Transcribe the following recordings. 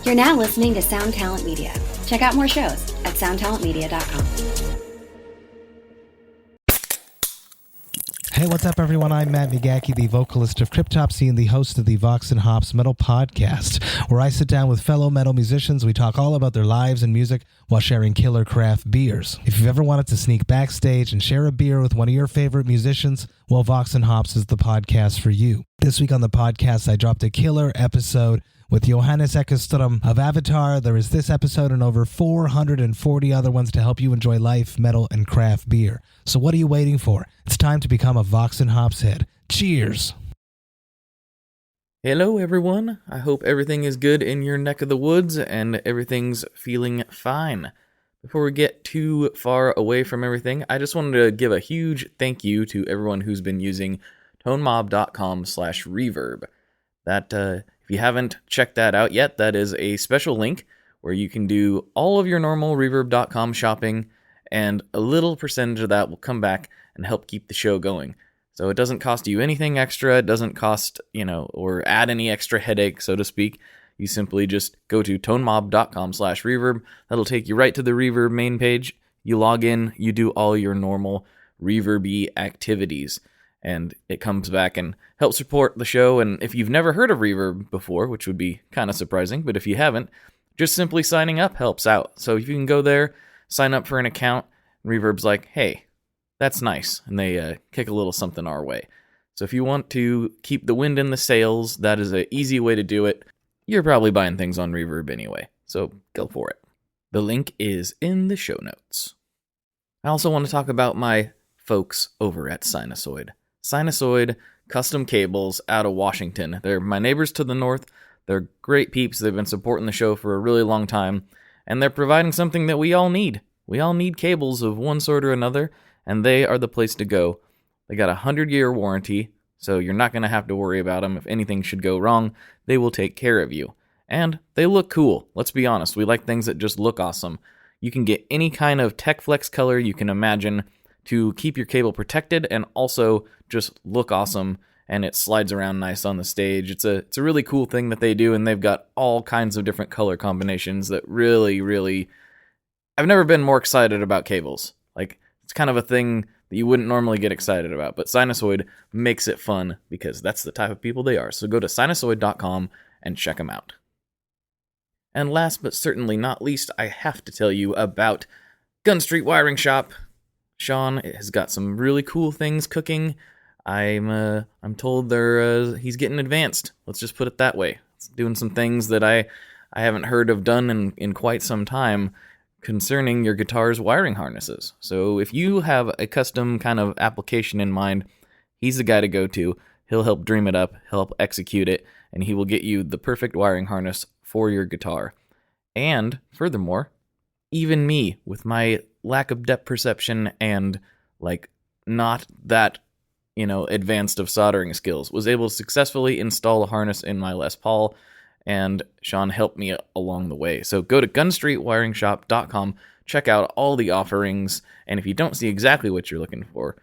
You're now listening to Sound Talent Media. Check out more shows at soundtalentmedia.com. Hey, what's up, everyone? I'm Matt Migaki, the vocalist of Cryptopsy and the host of the Vox and Hops Metal Podcast, where I sit down with fellow metal musicians. We talk all about their lives and music while sharing killer craft beers. If you've ever wanted to sneak backstage and share a beer with one of your favorite musicians, well, Vox and Hops is the podcast for you. This week on the podcast, I dropped a killer episode with Johannes Ekström of Avatar. There is this episode and over 440 other ones to help you enjoy life, metal, and craft beer. So what are you waiting for? It's time to become a Vox and Hops head. Cheers! Hello everyone, I hope everything is good in your neck of the woods and everything's feeling fine. Before we get too far away from everything, I just wanted to give a huge thank you to everyone who's been using tonemob.com/reverb. If you haven't checked that out yet, that is a special link where you can do all of your normal reverb.com shopping, and a little percentage of that will come back and help keep the show going. So it doesn't cost you anything extra, it doesn't cost, or add any extra headache, so to speak. You simply just go to tonemob.com/reverb. That'll take you right to the Reverb main page. You log in, you do all your normal Reverb-y activities, and it comes back and helps support the show. And if you've never heard of Reverb before, which would be kind of surprising, but if you haven't, just simply signing up helps out. So if you can go there, sign up for an account, Reverb's like, hey, that's nice, and they kick a little something our way. So if you want to keep the wind in the sails, that is an easy way to do it. You're probably buying things on Reverb anyway, so go for it. The link is in the show notes. I also want to talk about my folks over at Sinusoid. Sinusoid Custom Cables out of Washington. They're my neighbors to the north. They're great peeps. They've been supporting the show for a really long time, and they're providing something that we all need. We all need cables of one sort or another, and they are the place to go. They got a 100-year warranty, so you're not going to have to worry about them. If anything should go wrong, they will take care of you. And they look cool. Let's be honest. We like things that just look awesome. You can get any kind of Tech Flex color you can imagine to keep your cable protected and also just look awesome, and it slides around nice on the stage. It's a really cool thing that they do, and they've got all kinds of different color combinations that really... I've never been more excited about cables. Like, it's kind of a thing that you wouldn't normally get excited about, but Sinusoid makes it fun because that's the type of people they are. So go to sinusoid.com and check them out. And last but certainly not least, I have to tell you about Gun Street Wiring Shop. Sean has got some really cool things cooking. I'm told he's getting advanced. Let's just put it that way. He's doing some things that I haven't heard of done in quite some time concerning your guitar's wiring harnesses. So if you have a custom kind of application in mind, he's the guy to go to. He'll help dream it up, help execute it, and he will get you the perfect wiring harness for your guitar. And furthermore, even me, with my lack of depth perception and not that advanced of soldering skills, was able to successfully install a harness in my Les Paul, and Sean helped me along the way. So go to gunstreetwiringshop.com, check out all the offerings, and if you don't see exactly what you're looking for,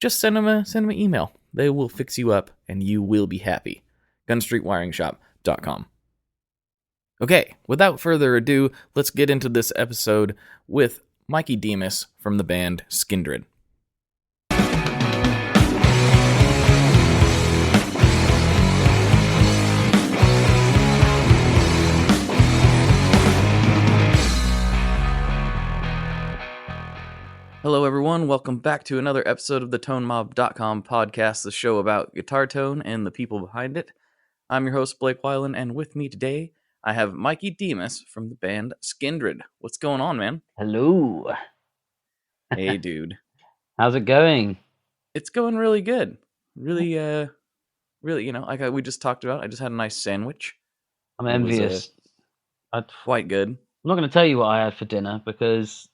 just send them an email. They will fix you up, and you will be happy. gunstreetwiringshop.com. Okay, without further ado, let's get into this episode with Mikey Demus from the band Skindred. Hello everyone, welcome back to another episode of the ToneMob.com podcast, the show about guitar tone and the people behind it. I'm your host, Blake Weiland, and with me today, I have Mikey Demus from the band Skindred. What's going on, man? Hello. Hey, dude. How's it going? It's going really good. Really, like we just talked about, I just had a nice sandwich. I'm envious. Quite good. I'm not going to tell you what I had for dinner because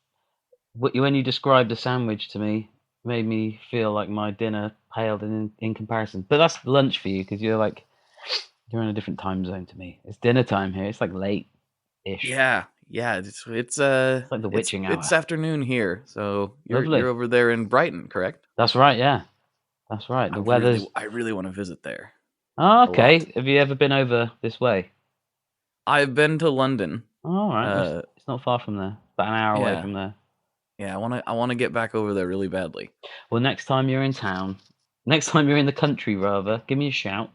when you described the sandwich to me, it made me feel like my dinner paled in comparison. But that's lunch for you because you're in a different time zone to me. It's dinner time here. It's like late-ish. Yeah. It's like the witching hour. It's afternoon here, so you're over there in Brighton, correct? That's right. Yeah, that's right. The weather's. I really want to visit there. Oh, okay. Have you ever been over this way? I've been to London. All right, it's not far from there. About an hour away from there. Yeah, I wanna get back over there really badly. Well, next time you're in the country rather, give me a shout,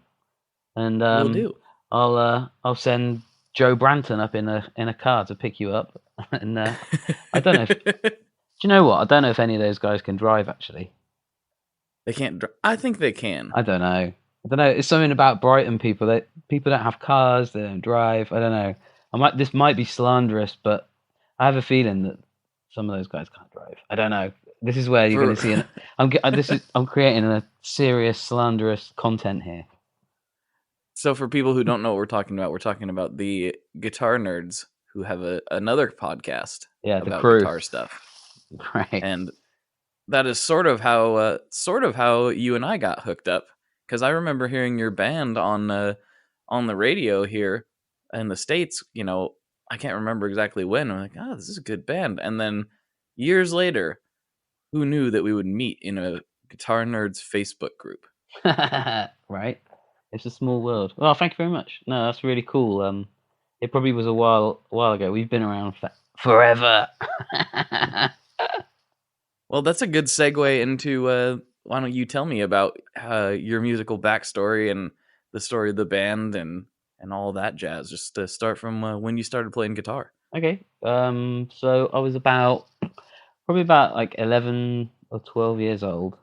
and Will do. I'll send Joe Branton up in a car to pick you up. And I don't know if do you know what? I don't know if any of those guys can drive actually. They can't drive. I think they can. I don't know. It's something about Brighton people that people don't have cars, they don't drive. I don't know. This might be slanderous, but I have a feeling that some of those guys can't drive. I don't know. This is where you're going to see I'm creating a serious slanderous content here. So for people who don't know what we're talking about the guitar nerds who have another podcast about guitar stuff. Right. And that is sort of how you and I got hooked up, because I remember hearing your band on the radio here in the States. You know, I can't remember exactly when. I'm like, this is a good band. And then years later, who knew that we would meet in a Guitar Nerds Facebook group? Right. It's a small world. Well, thank you very much. No, that's really cool. It probably was a while ago. We've been around forever. Well, that's a good segue into why don't you tell me about your musical backstory and the story of the band and all that jazz. Just to start from when you started playing guitar. Okay. So I was probably about like 11 or 12 years old.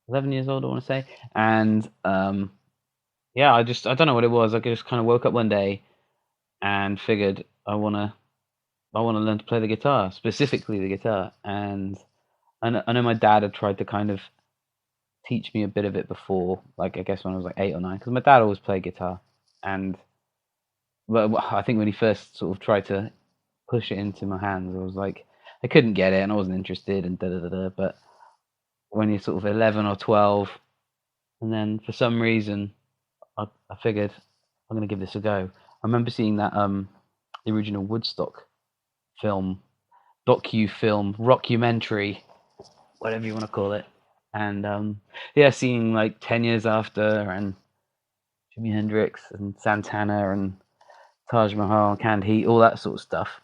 11 years old, I want to say. And yeah, I don't know what it was. I just kind of woke up one day and figured I want to learn to play the guitar, specifically the guitar. And I know my dad had tried to kind of teach me a bit of it before, like I guess when I was like 8 or 9, because my dad always played guitar. But I think when he first sort of tried to push it into my hands, I was like, I couldn't get it and I wasn't interested and da-da-da-da. But when you're sort of 11 or 12, and then for some reason, I figured I'm going to give this a go. I remember seeing that the original Woodstock film, rockumentary, whatever you want to call it. And seeing like 10 years after, and Jimi Hendrix and Santana and Taj Mahal, Canned Heat, all that sort of stuff.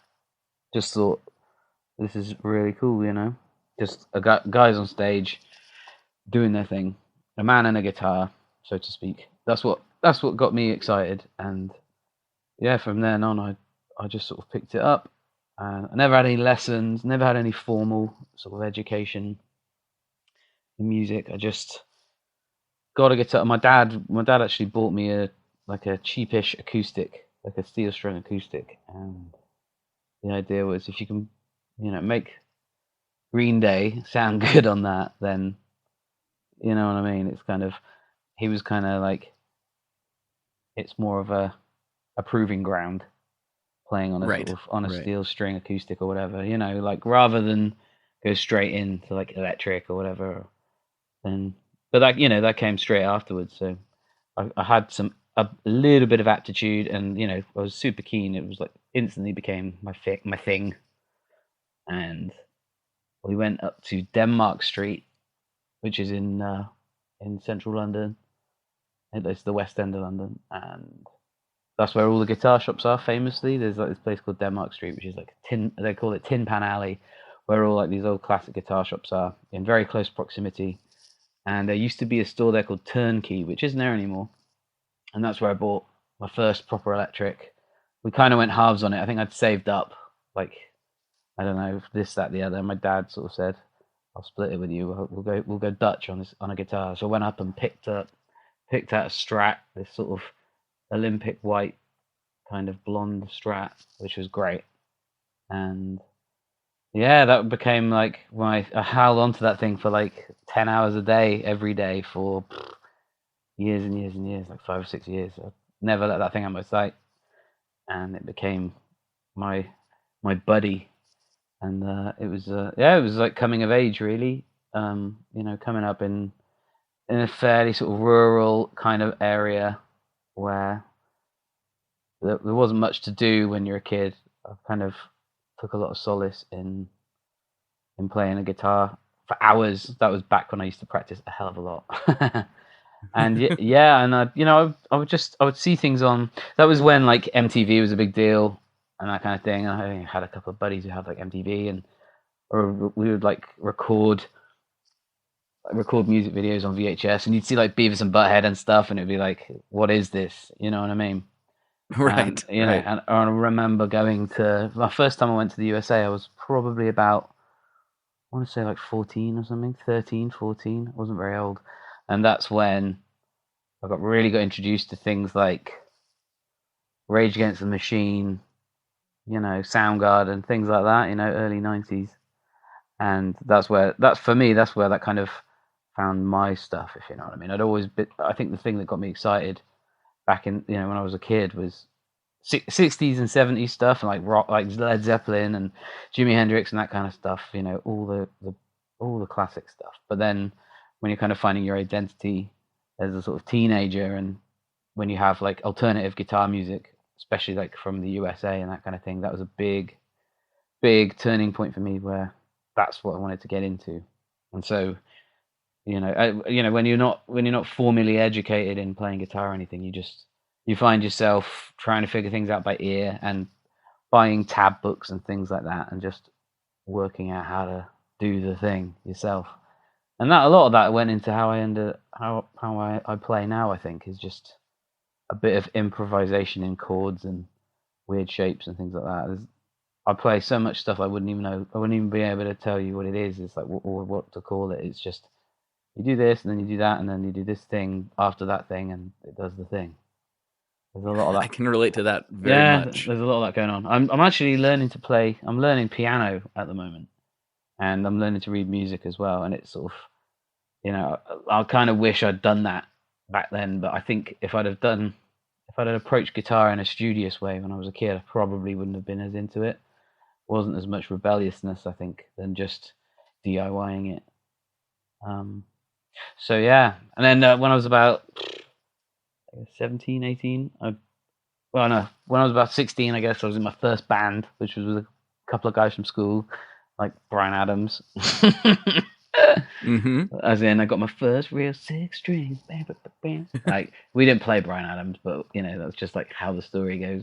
Just thought, this is really cool, you know? Just guys on stage doing their thing. A man and a guitar, so to speak. That's what got me excited. And yeah, from then on, I just sort of picked it up. I never had any lessons, never had any formal sort of education in music. I just got a guitar. My dad actually bought me a cheapish acoustic, like a steel string acoustic. And the idea was, if you can, make Green Day sound good on that, then, you know what I mean? It's kind of, he was kind of like, it's more of a proving ground, playing on a sort of on a steel string acoustic or whatever, like rather than go straight into like electric or whatever. But that came straight afterwards. So I had a little bit of aptitude, and I was super keen. It was like instantly became my thing. And we went up to Denmark Street, which is in central London. It's the West End of London, and that's where all the guitar shops are. Famously, there's like this place called Denmark Street, which is like they call it Tin Pan Alley, where all like these old classic guitar shops are in very close proximity. And there used to be a store there called Turnkey, which isn't there anymore. And that's where I bought my first proper electric. We kind of went halves on it. I think I'd saved up, like, I don't know, this, that, the other. My dad sort of said, "I'll split it with you. We'll go Dutch on a guitar." So I went up and picked out a Strat, this sort of Olympic white kind of blonde Strat, which was great. And yeah, that became like I held onto that thing for like 10 hours a day, every day for years and years and years, like 5 or 6 years. I never let that thing out of my sight, and it became my buddy. And it was like coming of age, really. Coming up in a fairly sort of rural kind of area where there wasn't much to do when you're a kid. I kind of took a lot of solace in playing a guitar for hours. That was back when I used to practice a hell of a lot. And yeah, and I would see things on. That was when like MTV was a big deal and that kind of thing. And I had a couple of buddies who had like MTV, or we would like record music videos on VHS, and you'd see like Beavis and Butthead and stuff, and it'd be like, what is this? You know what I mean? Right. And, right. and I remember going to my first time I went to the USA. I was probably about, I want to say like 14 or something, 13, 14. I wasn't very old, and that's when I got introduced to things like Rage Against the Machine, Soundgarden, things like that. Early 90s, and that's where that kind of found my stuff, if you know what I mean. I think the thing that got me excited back in, when I was a kid was 60s and 70s stuff, and like rock, like Led Zeppelin and Jimi Hendrix and that kind of stuff, all the classic stuff. But then when you're kind of finding your identity as a sort of teenager, and when you have like alternative guitar music, especially like from the USA and that kind of thing, that was a big turning point for me, where that's what I wanted to get into. And so when you're not formally educated in playing guitar or anything, you find yourself trying to figure things out by ear and buying tab books and things like that, and just working out how to do the thing yourself. And that a lot of that went into how I play now. I think is just a bit of improvisation in chords and weird shapes and things like that. I play so much stuff I wouldn't even be able to tell you what it is. It's like what to call it. It's just, you do this, and then you do that, and then you do this thing after that thing, and it does the thing. There's a lot of that. I can relate to that very much. There's a lot of that going on. I'm actually learning to play. I'm learning piano at the moment, and I'm learning to read music as well. And it's sort of, I kind of wish I'd done that back then. But I think if I'd approached guitar in a studious way when I was a kid, I probably wouldn't have been as into it. Wasn't as much rebelliousness, I think, than just DIYing it. So yeah, and then when I was about 17, 18, when I was about 16, I guess I was in my first band, which was with a couple of guys from school, like Bryan Adams. Mm-hmm. As in, I got my first real 6-string. Like, we didn't play Bryan Adams, but that's just like how the story goes.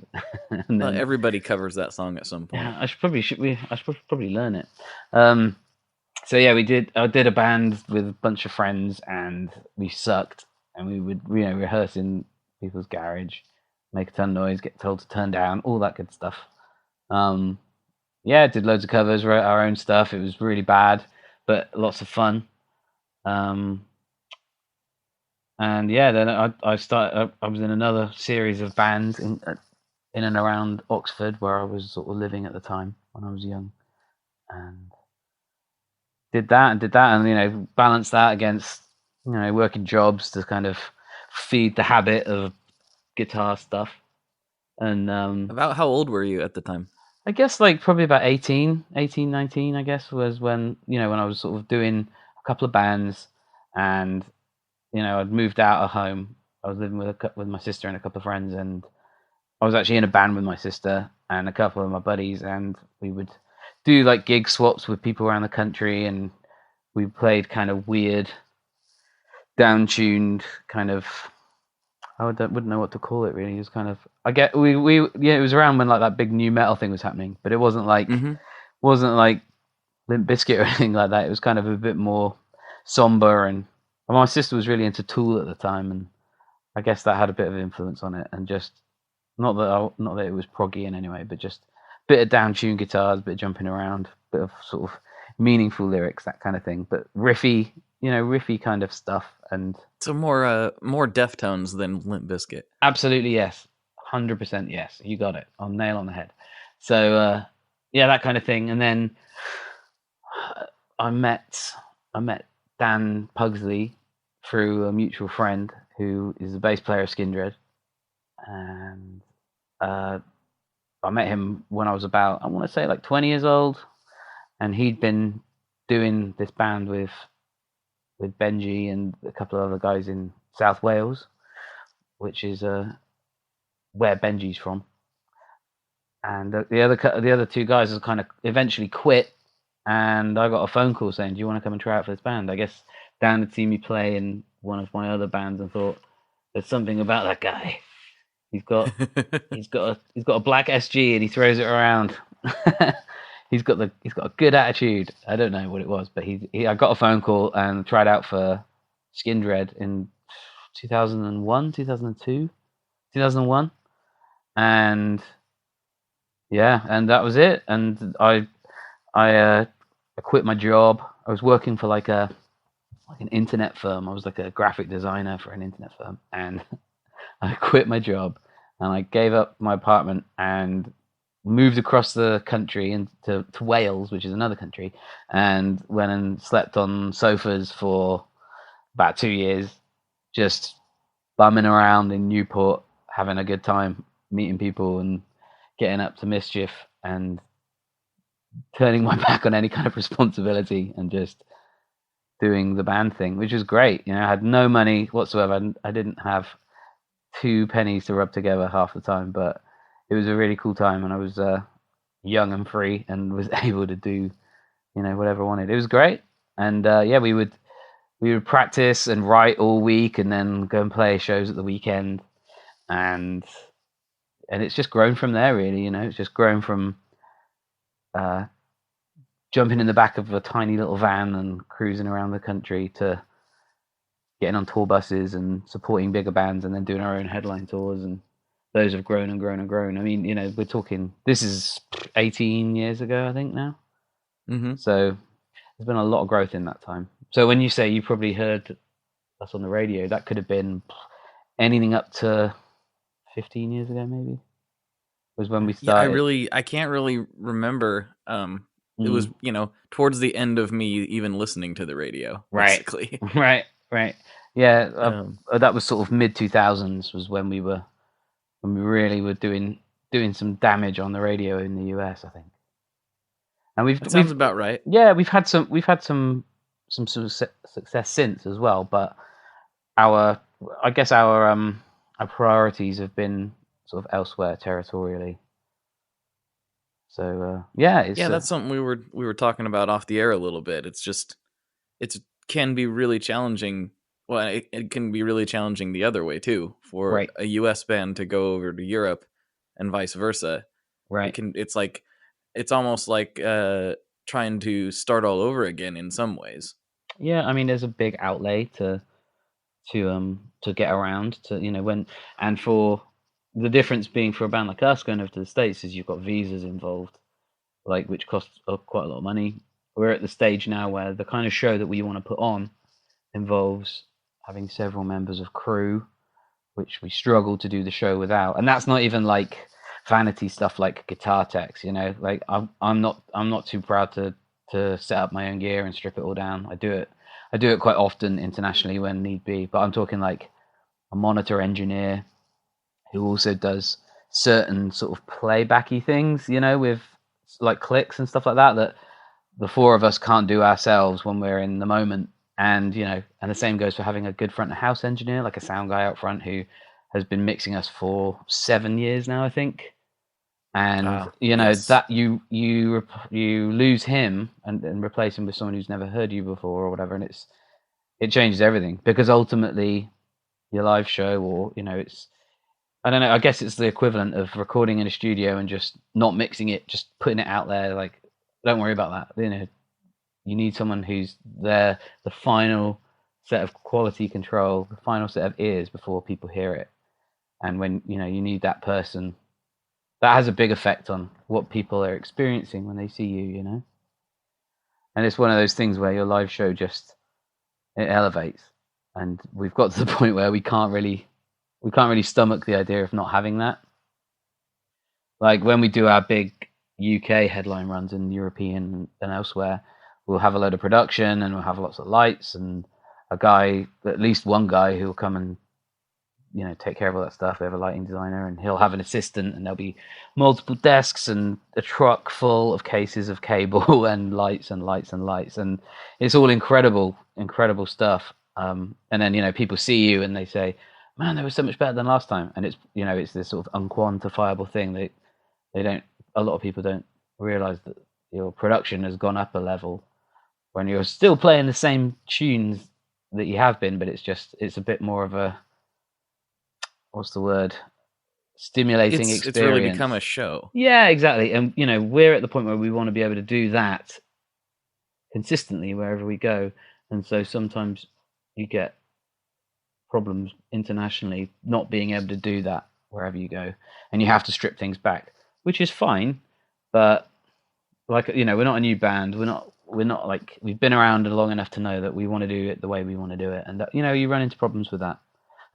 And then, everybody covers that song at some point. Yeah, I should probably learn it. So yeah, I did a band with a bunch of friends, and we sucked, and we would rehearse in people's garage, make a ton of noise, get told to turn down, all that good stuff. Did loads of covers, wrote our own stuff. It was really bad, but lots of fun. And yeah, then I was in another series of bands in and around Oxford, where I was sort of living at the time when I was young, and did that, and balanced that against working jobs to kind of feed the habit of guitar stuff. And about how old were you at the time? I guess like probably about 18, 19, I guess, was when when I was sort of doing a couple of bands, and I'd moved out of home. I was living with my sister and a couple of friends, and I was actually in a band with my sister and a couple of my buddies, and we would do like gig swaps with people around the country, and we played kind of weird, down-tuned kind of, wouldn't know what to call it really. It was kind of, it was around when like that big new metal thing was happening, but it wasn't like Limp Bizkit or anything like that. It was kind of a bit more somber, and my sister was really into Tool at the time, and I guess that had a bit of influence on it. And just not that it was proggy in any way, but just a bit of down-tuned guitars, a bit of jumping around, a bit of sort of meaningful lyrics, that kind of thing, but riffy kind of stuff. And so more Deftones than Limp Bizkit. Absolutely, yes. 100% yes. You got it. Nail on the head. So that kind of thing. And then I met Dan Pugsley through a mutual friend who is the bass player of Skindred, and I met him when I was about, I want to say like 20 years old, and he'd been doing this band with Benji and a couple of other guys in South Wales, which is where Benji's from. And the other two guys have kind of eventually quit, and I got a phone call saying, "Do you want to come and try out for this band?" I guess Dan had seen me play in one of my other bands and thought, there's something about that guy. He's got a black SG and he throws it around. He's got a good attitude. I don't know what it was, but I got a phone call and tried out for Skindred in 2001, 2002, 2001, and yeah, and that was it. And I quit my job. I was working for like an internet firm. I was like a graphic designer for an internet firm, and I quit my job and I gave up my apartment and moved across the country to Wales, which is another country, and went and slept on sofas for about 2 years, just bumming around in Newport, having a good time, meeting people and getting up to mischief and turning my back on any kind of responsibility and just doing the band thing, which was great. You know, I had no money whatsoever. I didn't have 2 pennies to rub together half the time, but it was a really cool time, and I was young and free and was able to do, you know, whatever I wanted. It was great. And yeah, we would practice and write all week and then go and play shows at the weekend, and it's just grown from there, really. You know, it's just grown from jumping in the back of a tiny little van and cruising around the country to getting on tour buses and supporting bigger bands and then doing our own headline tours, and those have grown and grown and grown. I mean, you know, we're talking, this is 18 years ago, I think now. Mm-hmm. So there's been a lot of growth in that time. So when you say you probably heard us on the radio, that could have been anything up to 15 years ago, maybe, was when we started. Yeah, I can't really remember. It was, you know, towards the end of me even listening to the radio, basically. Right. Yeah, that was sort of mid 2000s was when we really were doing some damage on the radio in the US, I think. And that sounds about right. Yeah, we've had some success since as well, but our priorities have been sort of elsewhere territorially. So yeah, that's something we were talking about off the air a little bit. It's just can be really challenging. Well, it can be really challenging the other way too, for a US band to go over to Europe and vice versa. Right. It's almost like trying to start all over again in some ways. Yeah, I mean, there's a big outlay to get around to, you know, and for the difference being for a band like us going over to the States is you've got visas involved, like, which costs quite a lot of money. We're at the stage now where the kind of show that we want to put on involves having several members of crew, which we struggle to do the show without. And that's not even like vanity stuff like guitar techs, you know. Like I'm not too proud to set up my own gear and strip it all down. I do it quite often internationally when need be, but I'm talking like a monitor engineer who also does certain sort of playbacky things, you know, with like clicks and stuff like that the 4 of us can't do ourselves when we're in the moment. And, you know, and the same goes for having a good front of house engineer, like a sound guy out front who has been mixing us for 7 years now, I think. And, you know, that you lose him and replace him with someone who's never heard you before or whatever. And it changes everything, because ultimately your live show, or, you know, I don't know, I guess it's the equivalent of recording in a studio and just not mixing it, just putting it out there. Like, don't worry about that. You know, you need someone who's there, the final set of quality control, the final set of ears before people hear it. And when, you know, you need that person, that has a big effect on what people are experiencing when they see you, you know. And it's one of those things where your live show just, it elevates. And we've got to the point where we can't really stomach the idea of not having that. Like when we do our big UK headline runs in European and elsewhere, we'll have a load of production and we'll have lots of lights and at least one guy who will come and, you know, take care of all that stuff. We have a lighting designer and he'll have an assistant, and there'll be multiple desks and a truck full of cases of cable and lights and lights and lights. And it's all incredible stuff. And then, you know, people see you and they say, man, that was so much better than last time. And it's, you know, it's this sort of unquantifiable thing. A lot of people don't realize that your production has gone up a level when you're still playing the same tunes that you have been, but it's a bit more of a, what's the word, stimulating experience. It's really become a show. Yeah, exactly. And we're at the point where we want to be able to do that consistently wherever we go, and so sometimes you get problems internationally not being able to do that wherever you go, and you have to strip things back, which is fine. But like, we're not a new band. We're not like, we've been around long enough to know that we want to do it the way we want to do it, and that, you run into problems with that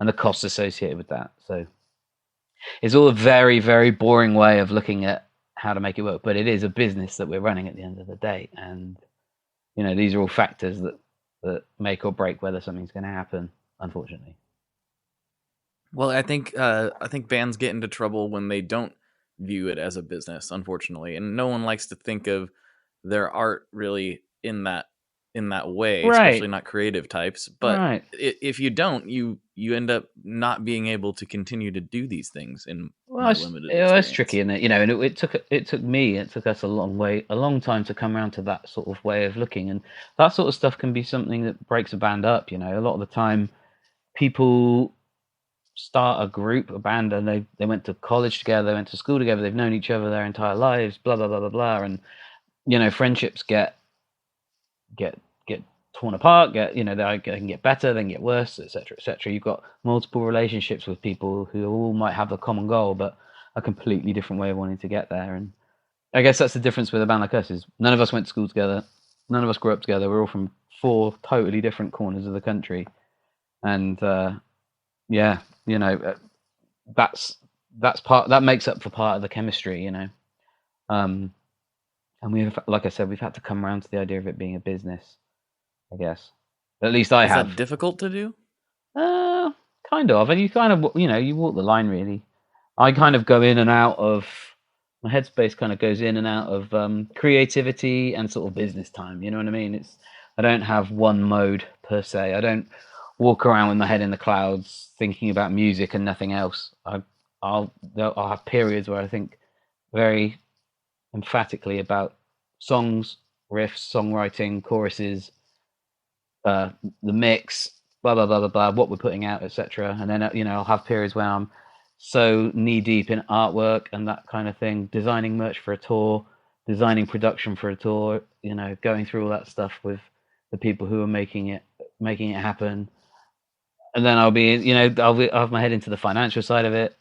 and the costs associated with that. So it's all a very, very boring way of looking at how to make it work, but it is a business that we're running at the end of the day, and these are all factors that make or break whether something's going to happen, unfortunately. Well, I think bands get into trouble when they don't view it as a business, unfortunately, and no one likes to think of their art really in that way, Right. Especially not creative types. But Right. if you don't, you end up not being able to continue to do these things. In my limited experience, it's tricky, isn't it? And it took us a long time to come around to that sort of way of looking, and that sort of stuff can be something that breaks a band up. A lot of the time, people start a band, and they went to college together, they went to school together, they've known each other their entire lives, blah blah blah blah blah, and friendships get torn apart, they can get better, then get worse, etc., etc. You've got multiple relationships with people who all might have a common goal, but a completely different way of wanting to get there. And I guess that's the difference with a band like us, is none of us went to school together, none of us grew up together, we're all from 4 totally different corners of the country, and that makes up for part of the chemistry, and we've, like I said, we've had to come around to the idea of it being a business, I guess. At least I have. Is that difficult to do? Kind of. And you kind of, you walk the line, really. I kind of go in and out of, my headspace kind of goes in and out of creativity and sort of business time. You know what I mean? I don't have one mode per se. I don't walk around with my head in the clouds thinking about music and nothing else. I'll have periods where I think very emphatically about songs, riffs, songwriting, choruses, the mix, blah blah blah blah blah, what we're putting out, etc. And then I'll have periods where I'm so knee deep in artwork and that kind of thing, designing merch for a tour, designing production for a tour, going through all that stuff with the people who are making it happen. And then I'll have my head into the financial side of it,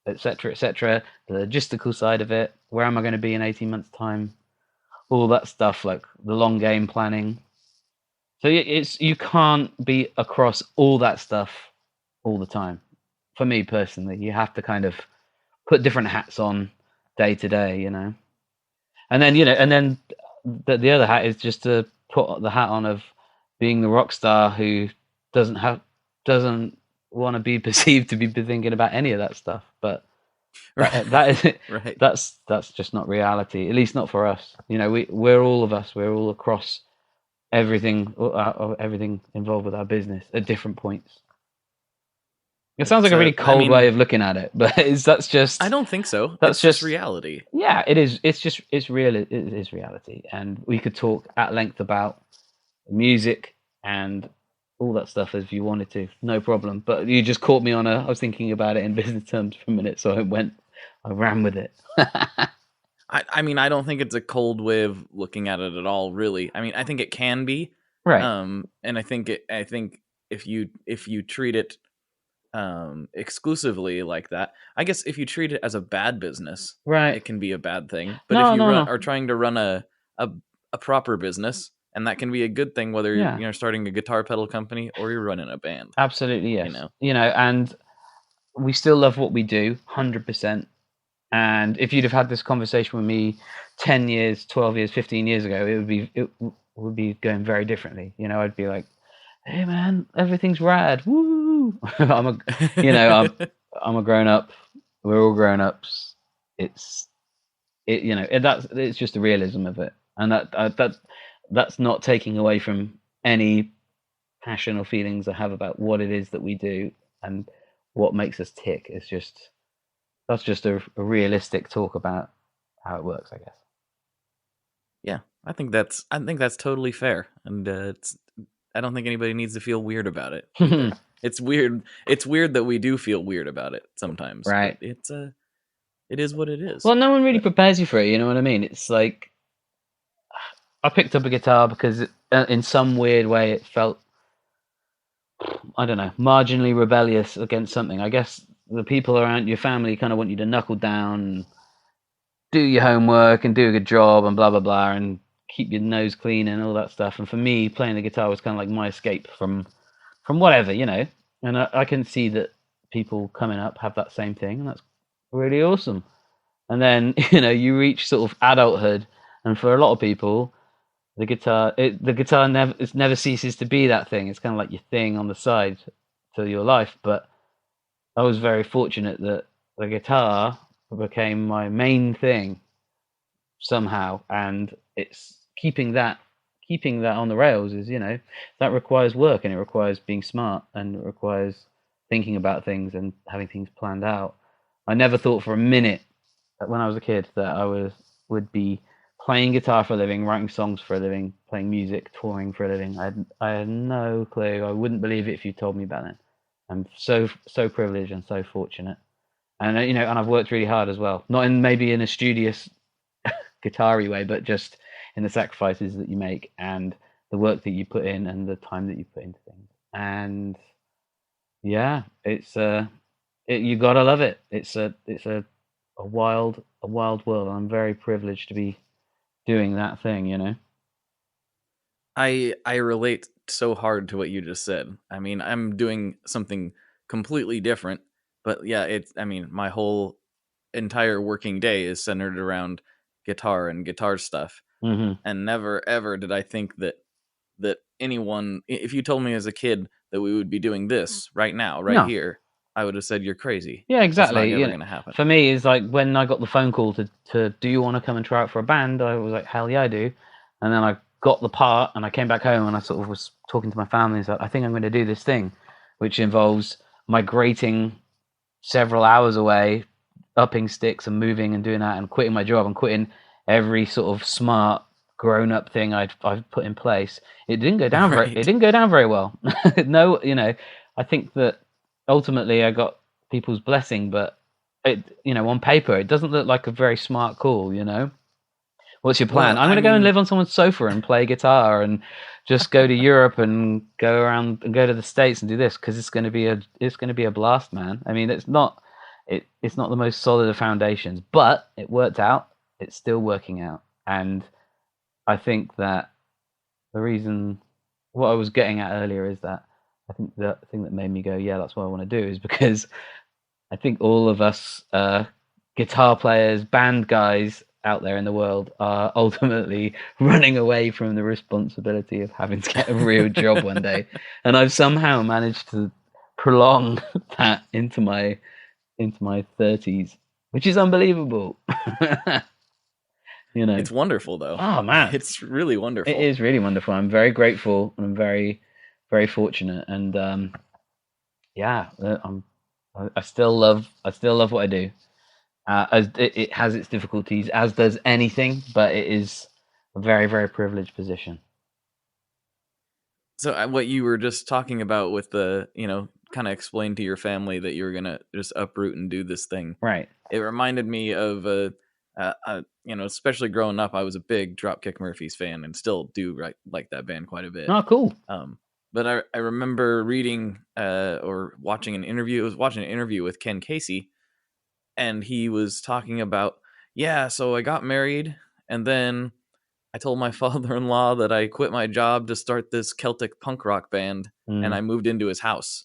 etc., etc., the logistical side of it. Where am I going to be in 18 months' time? All that stuff, like the long game planning. So you can't be across all that stuff all the time. For me personally, you have to kind of put different hats on day to day, And then the other hat is just to put the hat on of being the rock star who doesn't want to be perceived to be thinking about any of that stuff. But that is right. That's just not reality, at least not for us. We're all of us. We're all across everything involved with our business at different points. It sounds like a really cold way of looking at it, but that's just. I don't think so. That's just reality. Yeah, it is. It's real. It is reality, and we could talk at length about music and all that stuff if you wanted to, no problem. But you just caught me on I was thinking about it in business terms for a minute, so I ran with it. I mean, I don't think it's a cold way of looking at it at all, really. I mean, I think it can be, right. And I think if you treat it exclusively like that, I guess if you treat it as a bad business, right, it can be a bad thing. But if you are trying to run a proper business, and that can be a good thing, whether you're starting a guitar pedal company or you're running a band. Absolutely, yes. And we still love what we do, 100%. And if you'd have had this conversation with me 10 years, 12 years, 15 years ago, it would be going very differently. I'd be like, "Hey man, everything's rad. Woo!" I'm a grown up. We're all grown ups. It's just the realism of it, and that's not taking away from any passion or feelings I have about what it is that we do and what makes us tick. That's just a realistic talk about how it works, I guess. Yeah, I think that's totally fair, and I don't think anybody needs to feel weird about it either. It's weird. It's weird that we do feel weird about it sometimes. Right. But it is what it is. Well, no one really prepares you for it. You know what I mean? It's like I picked up a guitar because in some weird way it felt, I don't know, marginally rebellious against something. I guess the people around your family kind of want you to knuckle down, and do your homework and do a good job and blah, blah, blah, and keep your nose clean and all that stuff. And for me, playing the guitar was kind of like my escape from whatever, you know. And I can see that people coming up have that same thing, and that's really awesome. And then, you know, you reach sort of adulthood, and for a lot of people, the guitar never ceases to be that thing. It's kind of like your thing on the side to your life. But I was very fortunate that the guitar became my main thing somehow, and it's keeping that on the rails is, you know, that requires work, and it requires being smart, and it requires thinking about things and having things planned out. I never thought for a minute that when I was a kid that I would be playing guitar for a living, writing songs for a living, playing music, touring for a living. I had no clue. I wouldn't believe it if you told me about it. I'm so privileged and so fortunate, and you know, and I've worked really hard as well. Not in maybe in a studious guitar-y way, but just in the sacrifices that you make and the work that you put in and the time that you put into things. And yeah, it's you gotta love it. It's a wild world. I'm very privileged to be doing that thing, you know. I relate so hard to what you just said. I mean, I'm doing something completely different, but yeah, my whole entire working day is centered around guitar and guitar stuff. Mm-hmm. And never ever did I think that anyone, if you told me as a kid that we would be doing this right now, here, I would have said you're crazy. Yeah, exactly. It's not ever going to happen. For me, it's like when I got the phone call to do you want to come and try out for a band, I was like, hell yeah, I do. And then I got the part, and I came back home, and I sort of was talking to my family. It's like, I think I'm going to do this thing, which involves migrating several hours away, upping sticks and moving and doing that, and quitting my job and quitting every sort of smart grown-up thing I've put in place. It didn't go down Right. it didn't go down very well. No, you know, I think that ultimately I got people's blessing, but it, you know, on paper it doesn't look like a very smart call, you know. What's your plan? Well, I'm going to go and live on someone's sofa and play guitar and just go to Europe and go around and go to the States and do this because it's going to be a blast, man. I mean, it's not the most solid of foundations, but it worked out. It's still working out, and I think that the reason what I was getting at earlier is that I think the thing that made me go, yeah, that's what I want to do, is because I think all of us guitar players, band guys out there in the world are ultimately running away from the responsibility of having to get a real job one day. And I've somehow managed to prolong that into my 30s, which is unbelievable. You know, it's wonderful though. Oh man, it's really wonderful. It is really wonderful. I'm very grateful, and I'm very, very fortunate. And yeah, I still love what I do. As it has its difficulties, as does anything, but it is a very, very privileged position. So what you were just talking about with the, you know, kind of explain to your family that you were gonna just uproot and do this thing, right? It reminded me of you know, especially growing up, I was a big Dropkick Murphys fan and still do like that band quite a bit. Oh, cool. But I remember reading or watching an interview. I was watching an interview with Ken Casey, and he was talking about, yeah, so I got married, and then I told my father-in-law that I quit my job to start this Celtic punk rock band, and I moved into his house.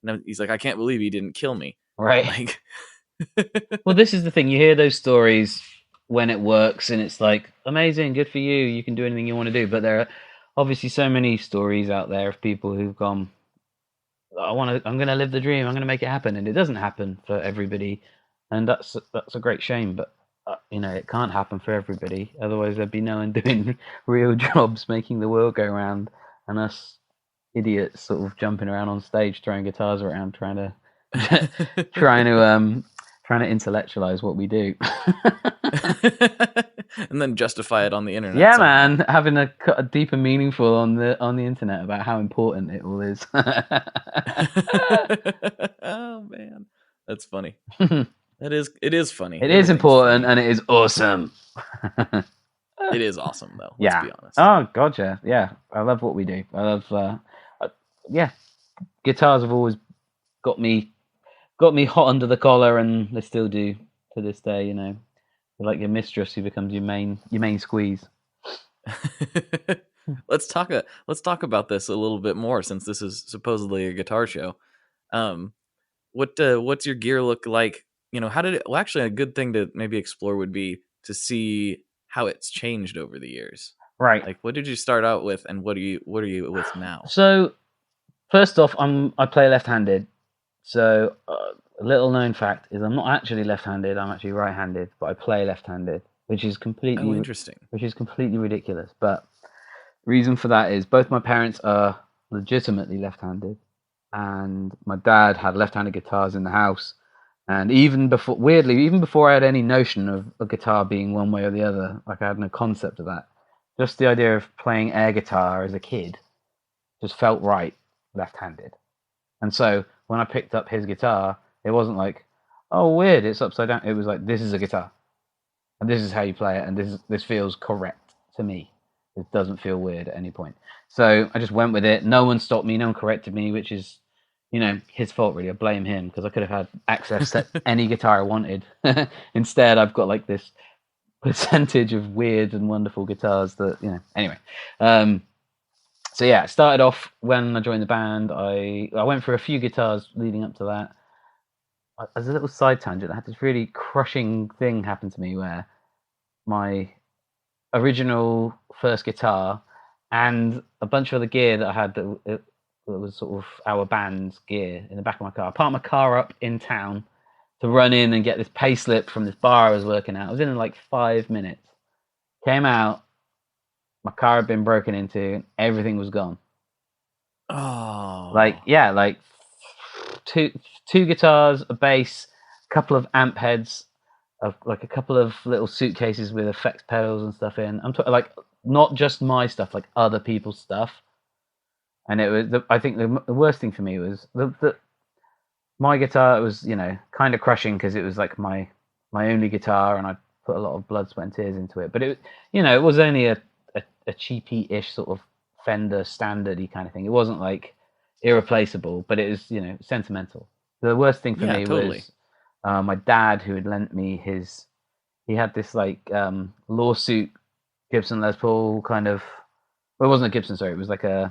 And he's like, I can't believe he didn't kill me. Right. Like, well, this is the thing. You hear those stories when it works, and it's like, amazing, good for you. You can do anything you want to do. But there are obviously so many stories out there of people who've gone, I'm going to live the dream. I'm going to make it happen. And it doesn't happen for everybody. And that's a great shame. But, you know, it can't happen for everybody. Otherwise, there'd be no one doing real jobs, making the world go round, and us idiots sort of jumping around on stage, throwing guitars around, trying to intellectualize what we do. and then justify it on the internet. Yeah, somehow. man, having a deeper meaningful on the internet about how important it all is. Oh man, that's funny. It is funny. It is Everything's important funny. and it is awesome. It is awesome though. Let's Yeah. be honest. Oh, gotcha. Yeah, I love what we do. I love. Yeah, guitars have always got me hot under the collar, and they still do to this day. You know, they're like your mistress who becomes your main squeeze. Let's talk about this a little bit more, since this is supposedly a guitar show. What's your gear look like? You know, how did it? Well, actually, a good thing to maybe explore would be to see how it's changed over the years. Right. Like, what did you start out with, and what are you with now? So, first off, I play left-handed. So, a little known fact is I'm not actually left-handed. I'm actually right-handed, but I play left-handed, which is completely interesting. Which is completely ridiculous. But reason for that is both my parents are legitimately left-handed, and my dad had left-handed guitars in the house. And even before I had any notion of a guitar being one way or the other, like I had no concept of that. Just the idea of playing air guitar as a kid just felt right left-handed. And so when I picked up his guitar, it wasn't like, oh, weird, it's upside down. It was like, this is a guitar, and this is how you play it, and this feels correct to me. It doesn't feel weird at any point. So I just went with it. No one stopped me. No one corrected me, which is, you know, his fault really. I blame him, because I could have had access to any guitar I wanted. Instead, I've got like this percentage of weird and wonderful guitars that, you know. Anyway, so yeah, it started off when I joined the band. I went for a few guitars leading up to that. As a little side tangent, I had this really crushing thing happen to me where my original first guitar and a bunch of other gear that I had that was sort of our band's gear in the back of my car. I parked my car up in town to run in and get this pay slip from this bar I was working at. I was in like 5 minutes. Came out, my car had been broken into, and everything was gone. Oh. Like two guitars, a bass, a couple of amp heads, like a couple of little suitcases with effects pedals and stuff in. I'm talking like not just my stuff, like other people's stuff. And it was, I think the worst thing for me was my guitar. It was, you know, kind of crushing because it was like my only guitar, and I put a lot of blood, sweat, and tears into it. But it, you know, it was only a cheapy-ish sort of Fender standardy kind of thing. It wasn't like irreplaceable, but it was, you know, sentimental. The worst thing for me was my dad, who had lent me he had this like lawsuit Gibson Les Paul kind of. Well, it wasn't a Gibson, sorry. It was like I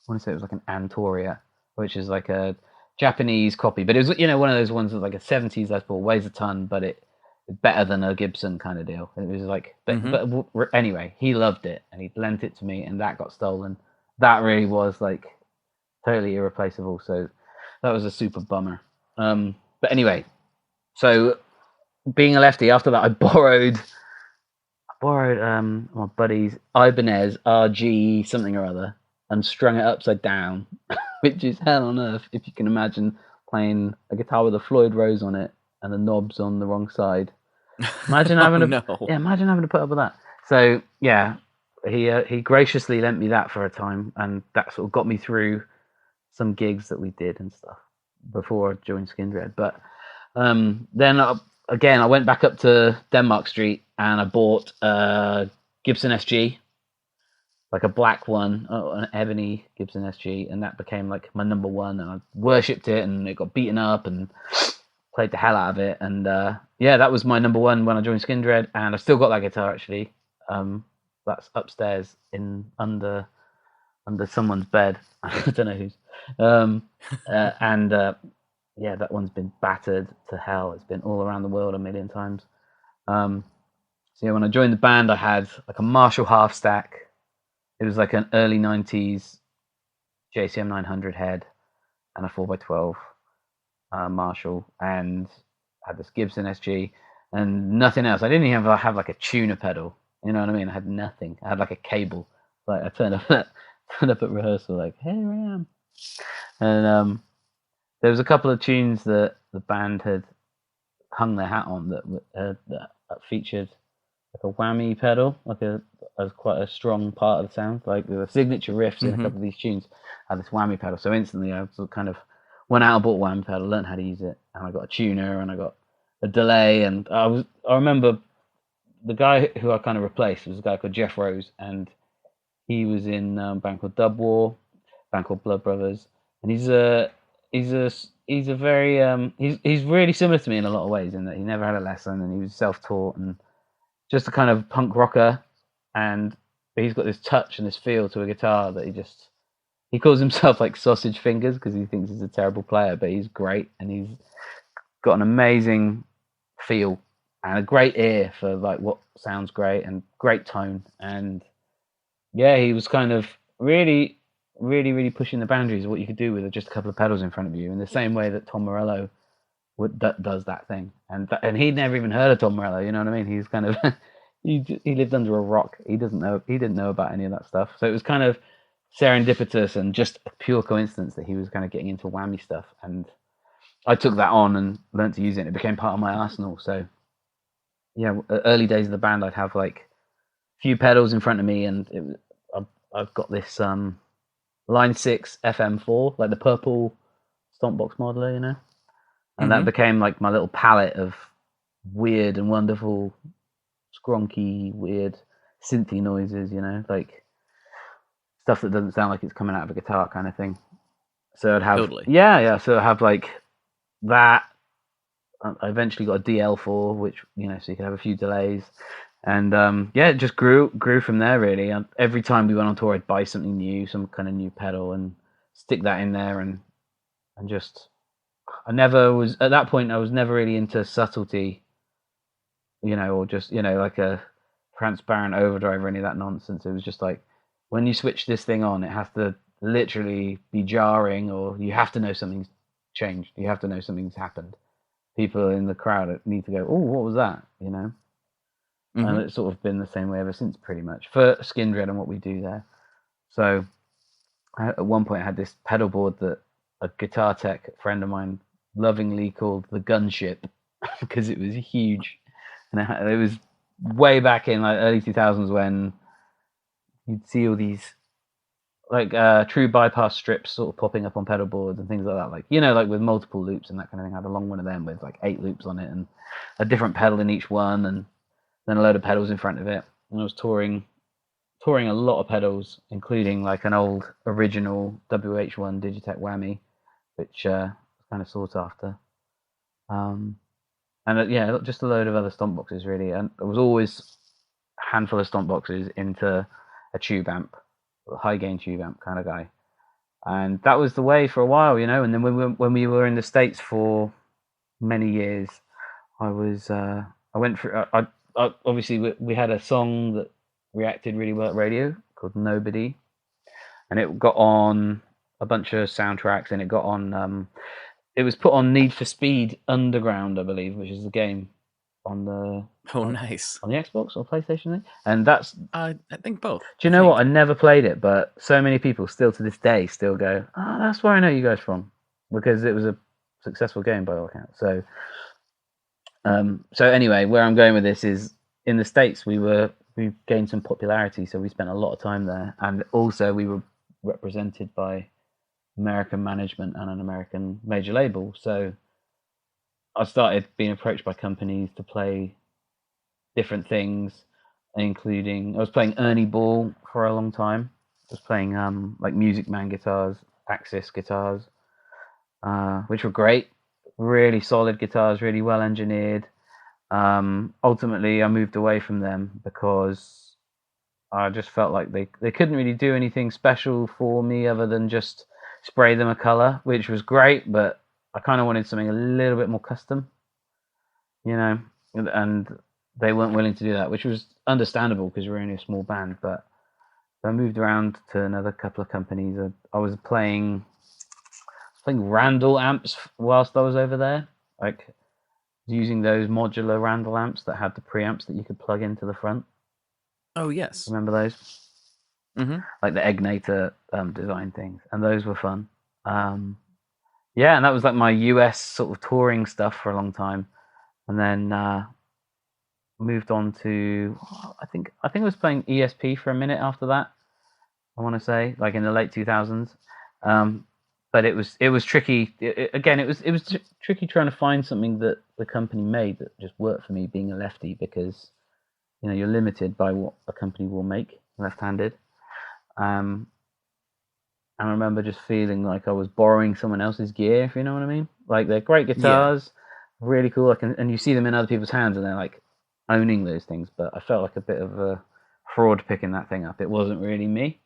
want to say it was like an Antoria, which is like a Japanese copy, but it was, you know, one of those ones that like a 70s Les Paul, weighs a ton, but it's better than a Gibson kind of deal. It was like, but anyway, he loved it and he lent it to me, and that got stolen. That really was like totally irreplaceable. So that was a super bummer. But anyway, so being a lefty, after that, I borrowed my buddy's Ibanez RG something or other, and strung it upside down, which is hell on earth if you can imagine playing a guitar with a Floyd Rose on it and the knobs on the wrong side. Imagine having imagine having to put up with that. So yeah, he graciously lent me that for a time, and that sort of got me through some gigs that we did and stuff before I joined Skindred. But then again, I went back up to Denmark Street and I bought a Gibson SG, like a black one, an ebony Gibson SG, and that became like my number one, and I worshipped it, and it got beaten up and played the hell out of it. And yeah, that was my number one when I joined Skindred, and I've still got that guitar actually. That's upstairs in under someone's bed. I don't know whose. Yeah, that one's been battered to hell. It's been all around the world a million times. So yeah, when I joined the band, I had like a Marshall half stack. It was like an early 90s JCM 900 head and a 4x12 Marshall, and I had this Gibson SG and nothing else. I didn't even have like a tuner pedal. You know what I mean? I had nothing. I had like a cable. Like I turned up at rehearsal, like, here I am. And there was a couple of tunes that the band had hung their hat on that featured whammy pedal, as quite a strong part of the sound. Like the signature riffs in a couple of these tunes had this whammy pedal. So instantly I sort of kind of went out and bought a whammy pedal, learned how to use it, and I got a tuner and I got a delay. And I remember the guy who I kind of replaced was a guy called Jeff Rose, and he was in a band called Dub War, a band called Blood Brothers, and he's really similar to me in a lot of ways, in that he never had a lesson and he was self-taught and just a kind of punk rocker, but he's got this touch and this feel to a guitar that he calls himself like Sausage Fingers because he thinks he's a terrible player, but he's great, and he's got an amazing feel and a great ear for like what sounds great and great tone. And yeah, he was kind of really, really, really pushing the boundaries of what you could do with just a couple of pedals in front of you, in the same way that Tom Morello does that thing. And he'd never even heard of Tom Morello, you know what I mean? He's kind of he lived under a rock. He didn't know about any of that stuff. So it was kind of serendipitous and just a pure coincidence that he was kind of getting into whammy stuff, and I took that on and learned to use it, and it became part of my arsenal. So yeah, early days of the band, I'd have like a few pedals in front of me, and I've got this Line 6 FM4, like the purple Stompbox modeler, you know, and that became like my little palette of weird and wonderful, skronky, weird synthy noises, you know, like stuff that doesn't sound like it's coming out of a guitar kind of thing. So I'd have so I'd have like that. I eventually got a DL4, which, you know, so you could have a few delays, and it just grew from there really. And every time we went on tour, I'd buy something new, some kind of new pedal, and stick that in there, and just I never was at that point. I was never really into subtlety, you know, or just, you know, like a transparent overdrive or any of that nonsense. It was just like, when you switch this thing on, it has to literally be jarring, or you have to know something's changed. You have to know something's happened. People in the crowd need to go, oh, what was that? You know? And it's sort of been the same way ever since, pretty much, for Skindred and what we do there. So at one point I had this pedal board that a guitar tech friend of mine lovingly called the Gunship because it was huge. And it was way back in like early 2000s when you'd see all these like true bypass strips sort of popping up on pedal boards and things like that, like, you know, like with multiple loops and that kind of thing. I had a long one of them with like 8 loops on it and a different pedal in each one, and then a load of pedals in front of it. And I was touring a lot of pedals, including like an old original WH1 Digitech whammy, which kind of sought after, and just a load of other stomp boxes really. And I was always a handful of stomp boxes into a tube amp, a high gain tube amp kind of guy, and that was the way for a while, you know. And then when we were in the States for many years, I went through. Obviously we had a song that reacted really well at radio called Nobody, and it got on a bunch of soundtracks, and it got on. It was put on Need for Speed Underground, I believe, which is the game on the nice on the Xbox or PlayStation, and that's I think both. Do you know what? I never played it, but so many people still to this day still go, "Oh, that's where I know you guys from," because it was a successful game by all accounts. So anyway, where I'm going with this is, in the States we gained some popularity, so we spent a lot of time there, and also we were represented by American management and an American major label. So I started being approached by companies to play different things, including I was playing Ernie Ball for a long time. I was playing like Music Man guitars, Axis guitars, which were great, really solid guitars, really well engineered. Ultimately, I moved away from them because I just felt like they couldn't really do anything special for me other than just spray them a color, which was great, but I kind of wanted something a little bit more custom, you know, and they weren't willing to do that, which was understandable because we're only a small band. But I moved around to another couple of companies. I was playing Randall amps whilst I was over there, like using those modular Randall amps that had the preamps that you could plug into the front. Oh yes, remember those? Like the Egnator design things, and those were fun. And that was like my US sort of touring stuff for a long time. And then moved on to, I think I was playing ESP for a minute after that. I want to say, like in the late 2000s. But it was tricky. It was tricky trying to find something that the company made that just worked for me, being a lefty, because you're limited by what a company will make left-handed. And I remember just feeling like I was borrowing someone else's gear, if you know what I mean. Like, they're great guitars, really cool. And you see them in other people's hands, and they're like owning those things. But I felt like a bit of a fraud picking that thing up. It wasn't really me.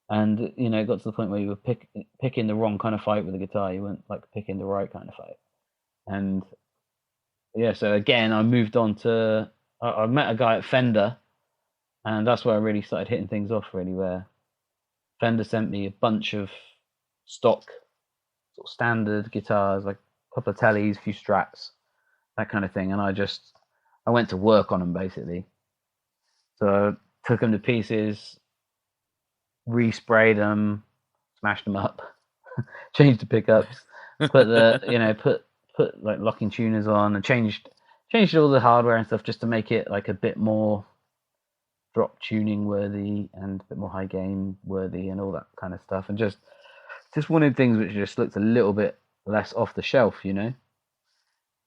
And it got to the point where you were picking the wrong kind of fight with the guitar. You weren't like picking the right kind of fight. And so again, I moved on to. I met a guy at Fender, and that's where I really started hitting things off. Really, where Fender sent me a bunch of stock, sort of standard guitars, like a couple of tellies, a few Strats, that kind of thing. And I went to work on them basically. So I took them to pieces, resprayed them, smashed them up, changed the pickups, put the put like locking tuners on, and changed all the hardware and stuff just to make it like a bit more drop tuning worthy and a bit more high gain worthy and all that kind of stuff, and just wanted things which just looked a little bit less off the shelf,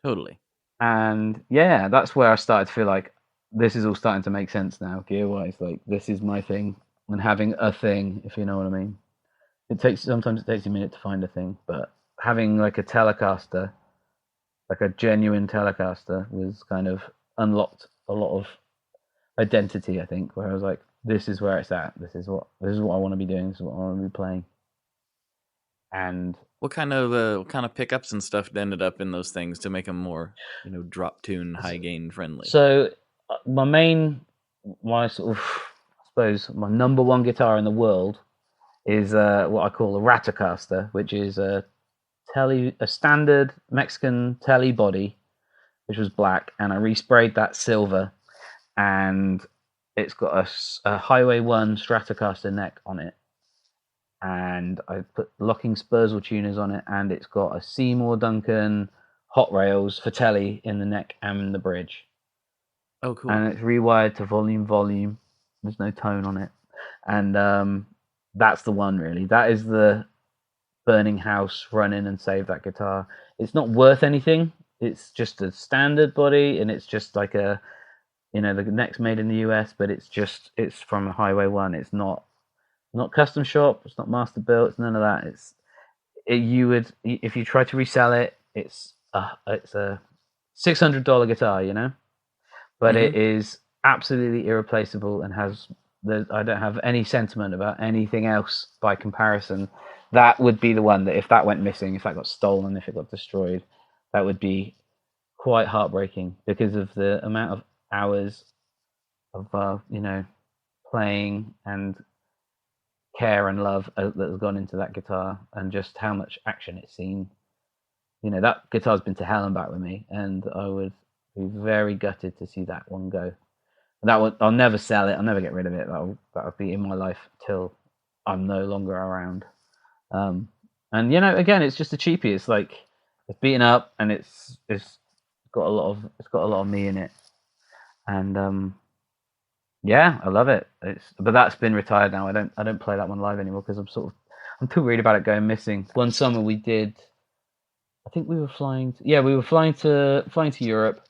Totally. And yeah, that's where I started to feel like this is all starting to make sense now, gear wise. Like, this is my thing, and having a thing, if you know what I mean. Sometimes it takes a minute to find a thing, but having like a Telecaster, like a genuine Telecaster, was kind of unlocked a lot of identity, I think, where I was like, this is where it's at. This is what I want to be doing. This is what I want to be playing. And what kind of pickups and stuff ended up in those things to make them more, drop tune, high gain friendly? So my sort of, I suppose, my number one guitar in the world is what I call a Ratocaster, which is a standard Mexican telly body, which was black, and I resprayed that silver, and it's got a Highway 1 Stratocaster neck on it, and I put locking Spursel tuners on it, and it's got a Seymour Duncan hot rails for telly in the neck and the bridge. Oh, cool. And it's rewired to volume. There's no tone on it. And that's the one, really. That is the burning house, run in and save that guitar. It's not worth anything. It's just a standard body, and it's just like the neck's made in the US, but it's from a Highway 1. It's not custom shop. It's not master built. It's none of that. If you try to resell it, it's a $600 guitar, but it is absolutely irreplaceable and I don't have any sentiment about anything else by comparison. That would be the one that, if that went missing, if that got stolen, if it got destroyed, that would be quite heartbreaking, because of the amount of hours of playing and care and love that has gone into that guitar, and just how much action it's seen. That guitar's been to hell and back with me, and I would be very gutted to see that one go. I'll never sell it. I'll never get rid of it. That'll be in my life till I'm no longer around. And again, it's just a cheapie. It's like, it's beaten up, and it's got a lot of me in it. And yeah, I love it. But that's been retired now. I don't play that one live anymore, because I'm too worried about it going missing. One summer we did, I think we were flying to Europe.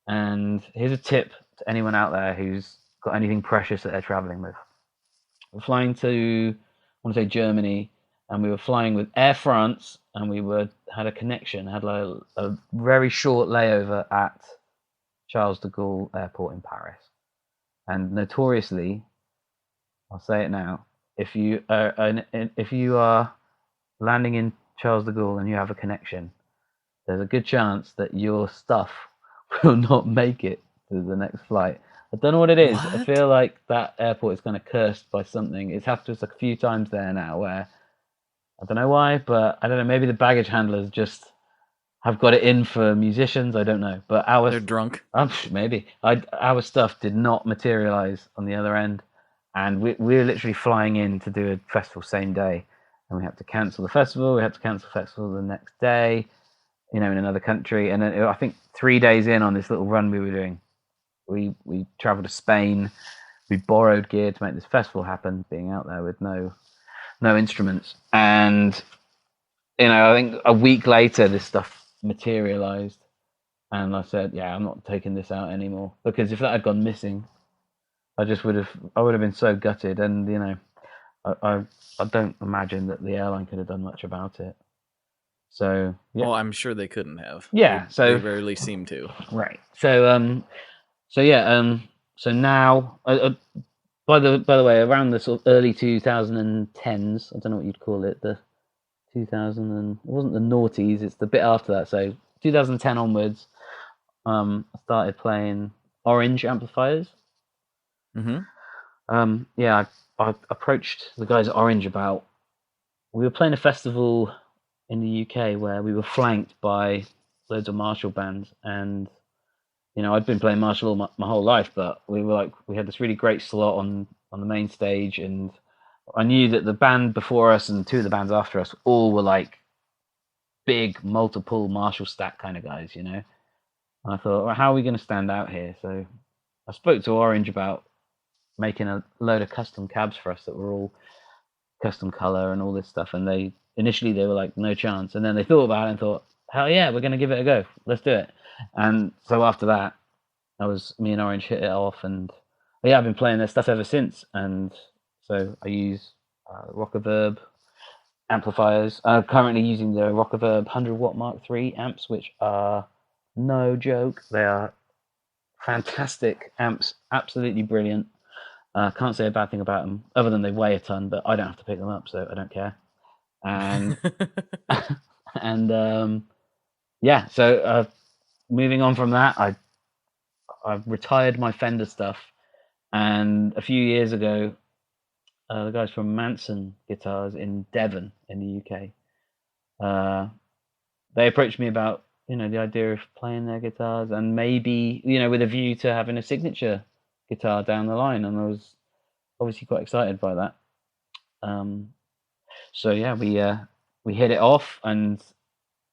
And here's a tip to anyone out there who's got anything precious that they're traveling with. We're flying to, I want to say, Germany, and we were flying with Air France, and we had a connection, had like a very short layover at Charles de Gaulle Airport in Paris. And notoriously, I'll say it now, if you are landing in Charles de Gaulle and you have a connection, there's a good chance that your stuff will not make it to the next flight. I don't know what it is. What? I feel like that airport is kind of cursed by something. It's happened to us a few times there now, where I don't know why, but I don't know, maybe the baggage handlers just have got it in for musicians. I don't know, but they're drunk. Maybe our stuff did not materialize on the other end, and we were literally flying in to do a festival same day, and we had to cancel the festival. We had to cancel the festival the next day, in another country. And then I think 3 days in on this little run we were doing, we traveled to Spain. We borrowed gear to make this festival happen, being out there with no instruments. And I think a week later this stuff materialized, and I said, yeah, I'm not taking this out anymore, because if that had gone missing, I would have been so gutted. And I don't imagine that the airline could have done much about it. So yeah. Oh, I'm sure they couldn't have. Yeah, they rarely seem to. Right. So so now, by the way, around the sort of early 2010s, I don't know what you'd call it, the 2000 and it wasn't the noughties, it's the bit after that. So 2010 onwards, I started playing Orange amplifiers. Mm-hmm. Yeah, I approached the guys at Orange about. We were playing a festival in the UK where we were flanked by loads of Marshall bands, and I'd been playing Marshall all my whole life, but we had this really great slot on the main stage, and I knew that the band before us and two of the bands after us all were like big multiple Marshall stack kind of guys, And I thought, well, how are we going to stand out here? So I spoke to Orange about making a load of custom cabs for us that were all custom color and all this stuff, and initially they were like, no chance, and then they thought about it and thought, hell yeah, we're going to give it a go, let's do it. And so after that, me and Orange hit it off, and yeah, I've been playing their stuff ever since. And so I use Rockaverb amplifiers. I'm currently using the Rockaverb 100-watt Mark III amps, which are no joke. They are fantastic amps, absolutely brilliant. Can't say a bad thing about them, other than they weigh a ton, but I don't have to pick them up, so I don't care. And and yeah, so moving on from that, I've retired my Fender stuff, and a few years ago, the guys from Manson Guitars in Devon in the UK, they approached me about the idea of playing their guitars, and maybe with a view to having a signature guitar down the line, and I was obviously quite excited by that. So yeah, we hit it off, and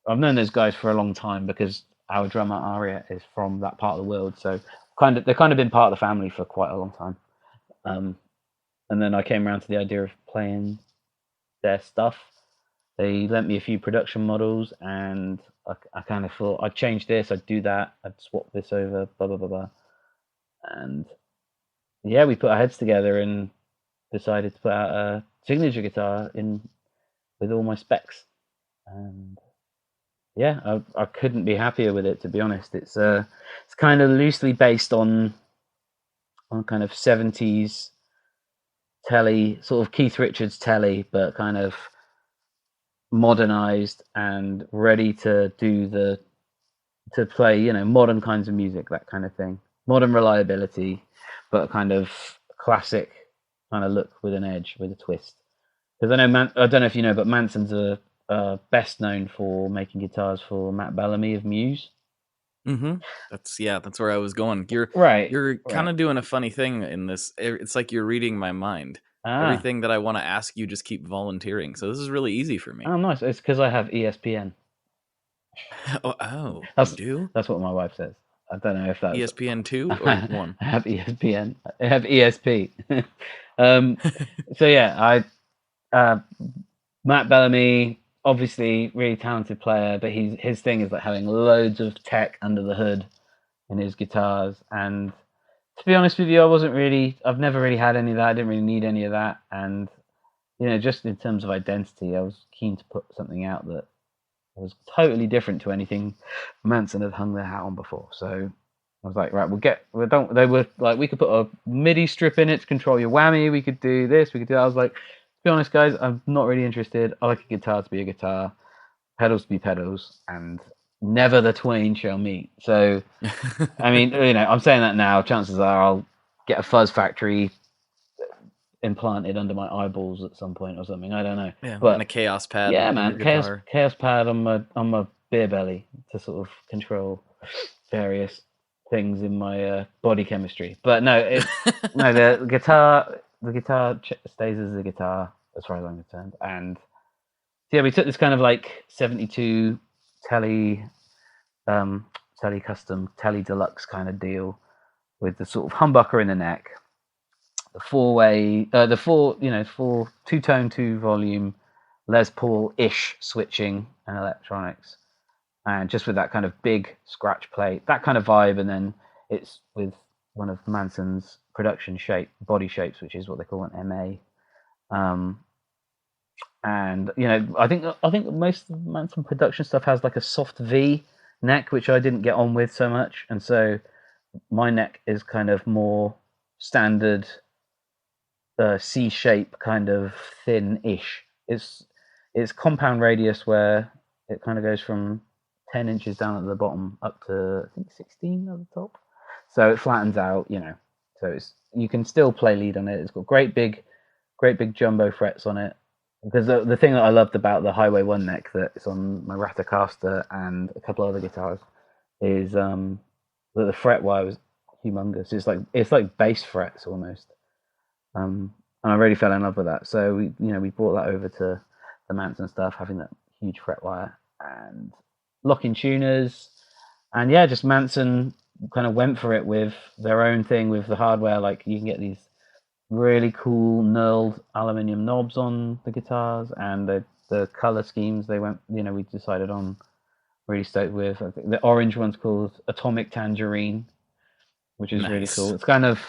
I've known those guys for a long time because our drummer Aria is from that part of the world, so they've kind of been part of the family for quite a long time. And then I came around to the idea of playing their stuff. They lent me a few production models, and I kind of thought I'd change this, I'd do that, I'd swap this over, blah blah blah blah. And yeah, we put our heads together and decided to put out a signature guitar with all my specs. And yeah, I couldn't be happier with it, to be honest. It's kind of loosely based on kind of 70s telly, sort of Keith Richards telly, but kind of modernized and ready to play modern kinds of music, that kind of thing. Modern reliability, but kind of classic kind of look with an edge, with a twist. Because I don't know if you know, but Manson's best known for making guitars for Matt Bellamy of Muse. Mm-hmm. That's where I was going. You're kind of doing a funny thing in this. It's like you're reading my mind. Everything that I want to ask you, just keep volunteering. So this is really easy for me. Oh, nice. It's because I have ESPN. You do? That's what my wife says. I don't know if that's ESPN 2 or 1. I have ESPN. I have ESP. So yeah, Matt Bellamy, obviously really talented player, but his thing is like having loads of tech under the hood in his guitars. And to be honest with you, I've never really had any of that. I didn't really need any of that. And just in terms of identity, I was keen to put something out that was totally different to anything Manson had hung their hat on before. So I was like, right, they were like, we could put a MIDI strip in it to control your whammy. We could do this, we could do that. I was like, to be honest, guys, I'm not really interested. I like a guitar to be a guitar, pedals to be pedals, and never the twain shall meet. So, I mean, I'm saying that now. Chances are I'll get a Fuzz Factory implanted under my eyeballs at some point or something. I don't know. Yeah, but, and a Chaos Pad. Yeah, man, Chaos Pad on my beer belly to sort of control various things in my body chemistry. But no, the guitar stays as a guitar as far as I'm concerned. And so yeah, we took this kind of like 72 telly custom, telly deluxe kind of deal, with the sort of humbucker in the neck, the four two-tone, two-volume Les Paul-ish switching and electronics, and just with that kind of big scratch plate, that kind of vibe, and then it's with one of Manson's production body shapes, which is what they call an MA. And I think most of Manson production stuff has like a soft V neck, which I didn't get on with so much, and so my neck is kind of more standard C shape, kind of thin-ish. It's compound radius where it kind of goes from 10 inches down at the bottom up to I think 16 at the top. So it flattens out, So you can still play lead on it. It's got great big jumbo frets on it. Because the thing that I loved about the Highway 1 neck that is on my Ratocaster and a couple other guitars is that the fret wire was humongous. It's like bass frets almost. And I really fell in love with that. So we brought that over to the Manson stuff, having that huge fret wire and lock-in tuners, and just Manson kind of went for it with their own thing with the hardware. Like you can get these really cool knurled aluminium knobs on the guitars, and the color schemes we decided on, really stoked with. I think the orange one's called Atomic Tangerine, which is really cool. It's kind of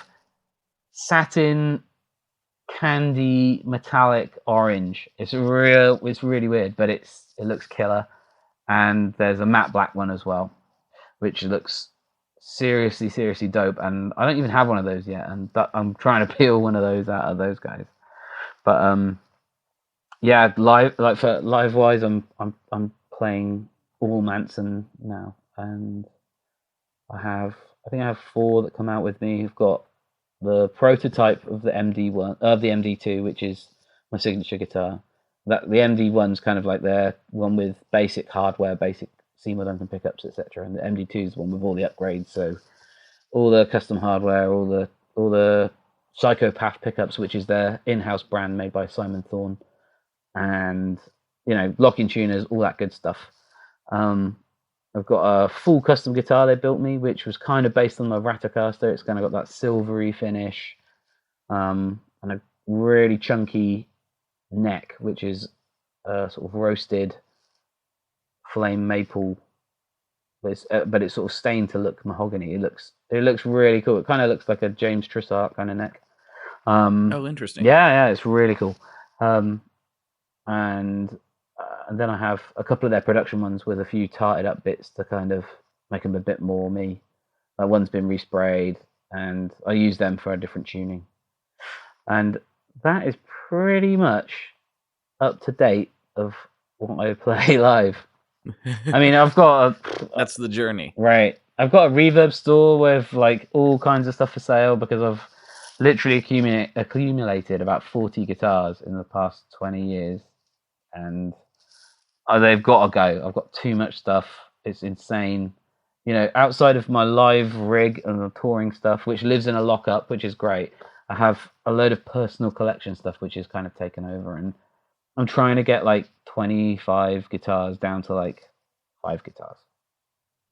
satin candy metallic orange. It's really weird, but it looks killer. And there's a matte black one as well, which looks seriously dope. And I don't even have one of those yet, and I'm trying to peel one of those out of those guys. But live wise, I'm playing all Manson now, and I think I have 4 that come out with me. I've got the prototype of the MD2, which is my signature guitar. That the MD1's kind of like their one with basic hardware, basic Seymour Duncan pickups, etc. And the MD2 is the one with all the upgrades, so all the custom hardware, all the Psychopath pickups, which is their in-house brand made by Simon Thorne, and lock-in tuners, all that good stuff. I've got a full custom guitar they built me, which was kind of based on the Ratocaster. It's kind of got that silvery finish, and a really chunky neck, which is sort of roasted flame maple, but it's sort of stained to look mahogany. It looks really cool. It kind of looks like a James Trissart kind of neck. Interesting. Yeah, it's really cool. And then I have a couple of their production ones with a few tarted up bits to kind of make them a bit more me. One's been resprayed, and I use them for a different tuning. And that is pretty much up to date of what I play live. I mean, I've got that's the journey, right? I've got a reverb store with like all kinds of stuff for sale because I've literally accumulated about 40 guitars in the past 20 years, and they've got to go. I've got too much stuff. It's insane. Outside of my live rig and the touring stuff, which lives in a lockup, which is great, I have a load of personal collection stuff, which is kind of taken over, and I'm trying to get like 25 guitars down to like 5 guitars,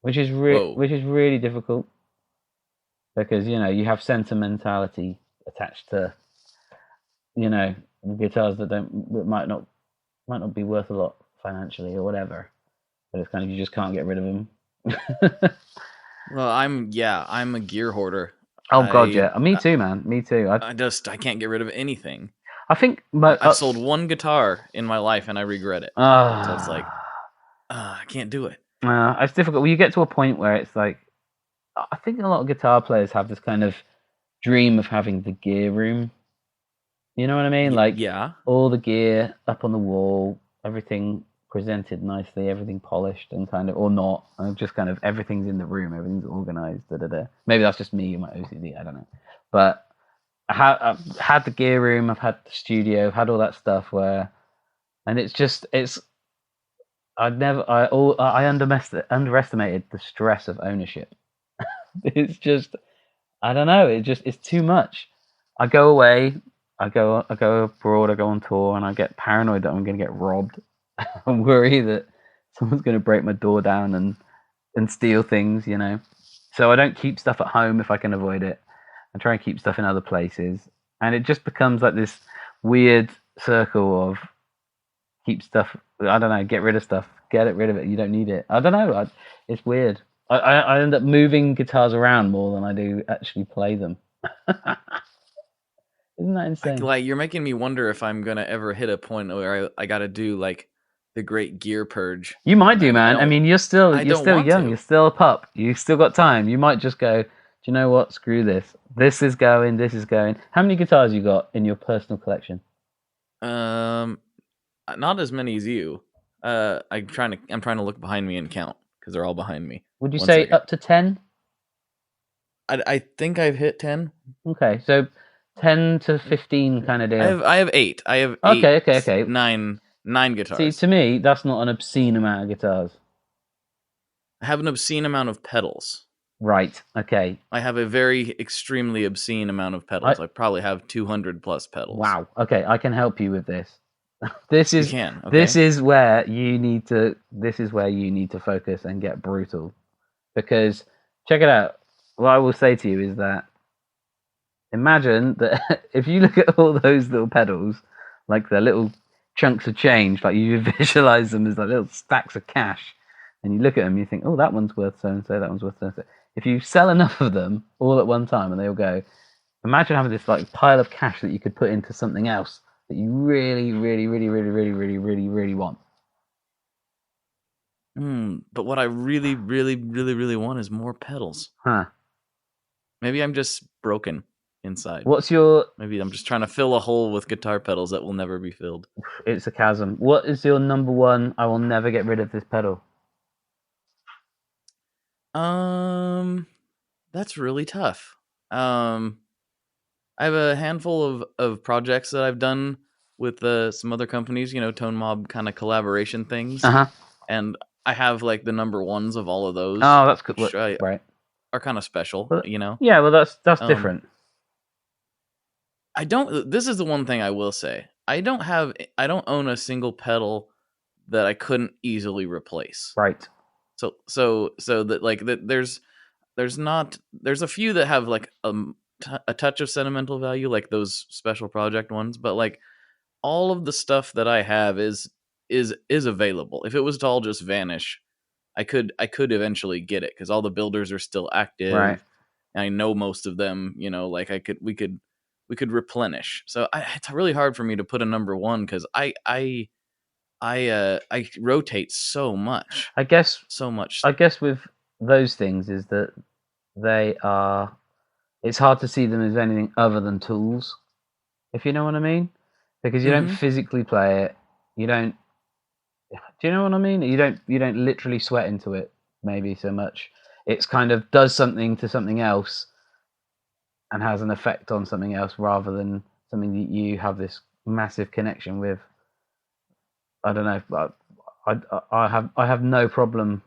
which is really difficult because you have sentimentality attached to guitars that might not be worth a lot financially or whatever, but it's kind of you just can't get rid of them. Well, I'm a gear hoarder. God, yeah, me too, man. Me too. I can't get rid of anything. I think I've sold one guitar in my life and I regret it. So it's like, I can't do it. It's difficult. Well, you get to a point where it's like, I think a lot of guitar players have this kind of dream of having the gear room. You know what I mean? Like, all the gear up on the wall, everything presented nicely, everything polished and kind of, or not, and just kind of everything's in the room, everything's organized. Maybe that's just me and my OCD. I don't know, but I've had the gear room, I've had the studio, I've had all that stuff and I underestimated the stress of ownership. It's just, I don't know, it's too much. I go away, I go abroad, I go on tour, and I get paranoid that I'm going to get robbed. I worry that someone's going to break my door down and steal things, So I don't keep stuff at home if I can avoid it. I try and keep stuff in other places. And it just becomes like this weird circle of keep stuff, I don't know, get rid of stuff, get rid of it, you don't need it. I don't know, it's weird. I end up moving guitars around more than I do actually play them. Isn't that insane? Like, you're making me wonder if I'm gonna ever hit a point where I gotta do like the great gear purge. You might do, man. I mean, you're still young. You're still a pup. You still got time. You might just go, do you know what? Screw this. This is going. This is going. How many guitars you got in your personal collection? Not as many as you. I'm trying to look behind me and count because they're all behind me. Would you say up to 10? I think I've hit 10. Okay, so 10 to 15 kind of deal. I have 8. I have 8. Okay. 9 guitars. See, to me, that's not an obscene amount of guitars. I have an obscene amount of pedals. Right. Okay. I have a very extremely obscene amount of pedals. I probably have 200 plus pedals. Wow. Okay, I can help you with this. This is okay. This is where you need to focus and get brutal. Because check it out. What I will say to you is that imagine that if you look at all those little pedals, like the little chunks of change, like you visualize them as like little stacks of cash, and you look at them, you think, oh, that one's worth so and so, that one's worth so and so. If you sell enough of them all at one time and they all go, imagine having this like pile of cash that you could put into something else that you really, really, really, really, really, really, really, really want. But what I really, really, really, really want is more pedals. Huh. Maybe I'm just broken inside. Maybe I'm just trying to fill a hole with guitar pedals that will never be filled. It's a chasm. What is your number one? I will never get rid of this pedal. That's really tough. I have a handful of projects that I've done with some other companies, Tone Mob kind of collaboration things. And I have like the number ones of all of those. Oh, that's good. Right. Are kind of special, Yeah, well, that's different. This is the one thing I will say. I don't own a single pedal that I couldn't easily replace. Right. So that like that there's a few that have like a touch of sentimental value, like those special project ones, but like all of the stuff that I have is available. If it was to all just vanish, I could eventually get it because all the builders are still active. Right. And I know most of them, like we could replenish. So it's really hard for me to put a number one because I rotate so much. I guess so much. I guess with those things is that it's hard to see them as anything other than tools, if you know what I mean, because you don't physically play it. You don't. Do you know what I mean? You don't literally sweat into it maybe so much. It's kind of does something to something else and has an effect on something else rather than something that you have this massive connection with. I don't know, but I have no problem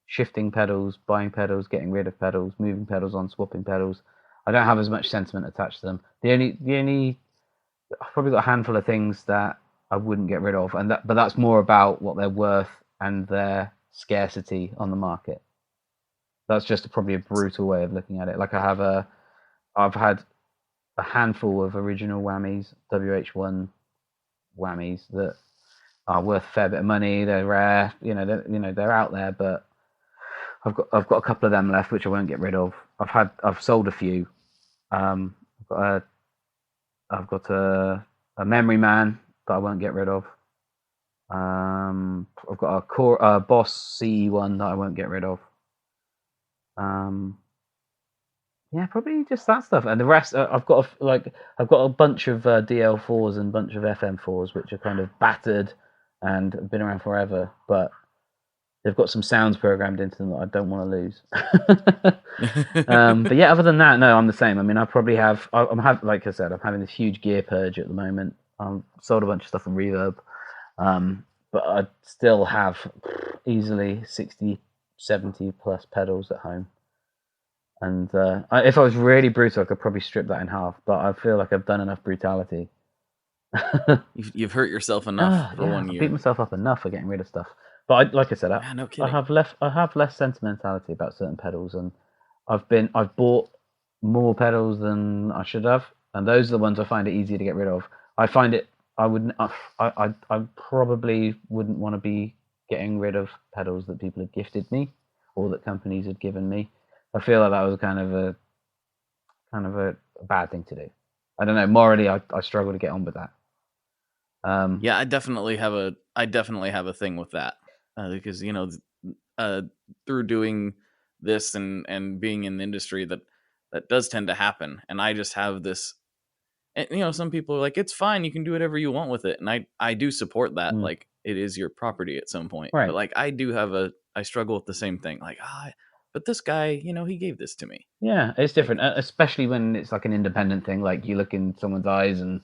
shifting pedals, buying pedals, getting rid of pedals, moving pedals on, swapping pedals. I don't have as much sentiment attached to them. The only I've probably got a handful of things that I wouldn't get rid of, but that's more about what they're worth and their scarcity on the market. That's just probably a brutal way of looking at it. Like I've had a handful of original whammies, WH1 whammies that are worth a fair bit of money. They're rare, they're out there, but I've got a couple of them left which I won't get rid of. I've sold a few. I've got a Memory Man that I won't get rid of. I've got a Boss CE1 that I won't get rid of. Yeah, probably just that stuff, and the rest I've got a bunch of DL4s and a bunch of FM4s which are kind of battered and have been around forever, but they've got some sounds programmed into them that I don't want to lose. But yeah, other than that, no, I'm the same. I mean, I probably have. Like I said, I'm having this huge gear purge at the moment. I've sold a bunch of stuff on Reverb, but I still have easily 60, 70 plus pedals at home. And if I was really brutal, I could probably strip that in half. But I feel like I've done enough brutality. You've hurt yourself enough for 1 year. I beat myself up enough for getting rid of stuff. But like I said, Yeah, no I kidding. have less sentimentality about certain pedals, and I've bought more pedals than I should have, and those are the ones I find it easier to get rid of. I find it I probably wouldn't want to be getting rid of pedals that people had gifted me or that companies had given me. I feel like that was kind of a bad thing to do. I don't know. Morally, I struggle to get on with that. Yeah, I definitely have a thing with that because through doing this and being in the industry that does tend to happen, and I just have this. And, some people are like, it's fine, you can do whatever you want with it, and I do support that. Mm. Like, it is your property at some point, Right. but like I struggle with the same thing. Like, but this guy, he gave this to me. Yeah, it's different, especially when it's like an independent thing. Like you look in someone's eyes, and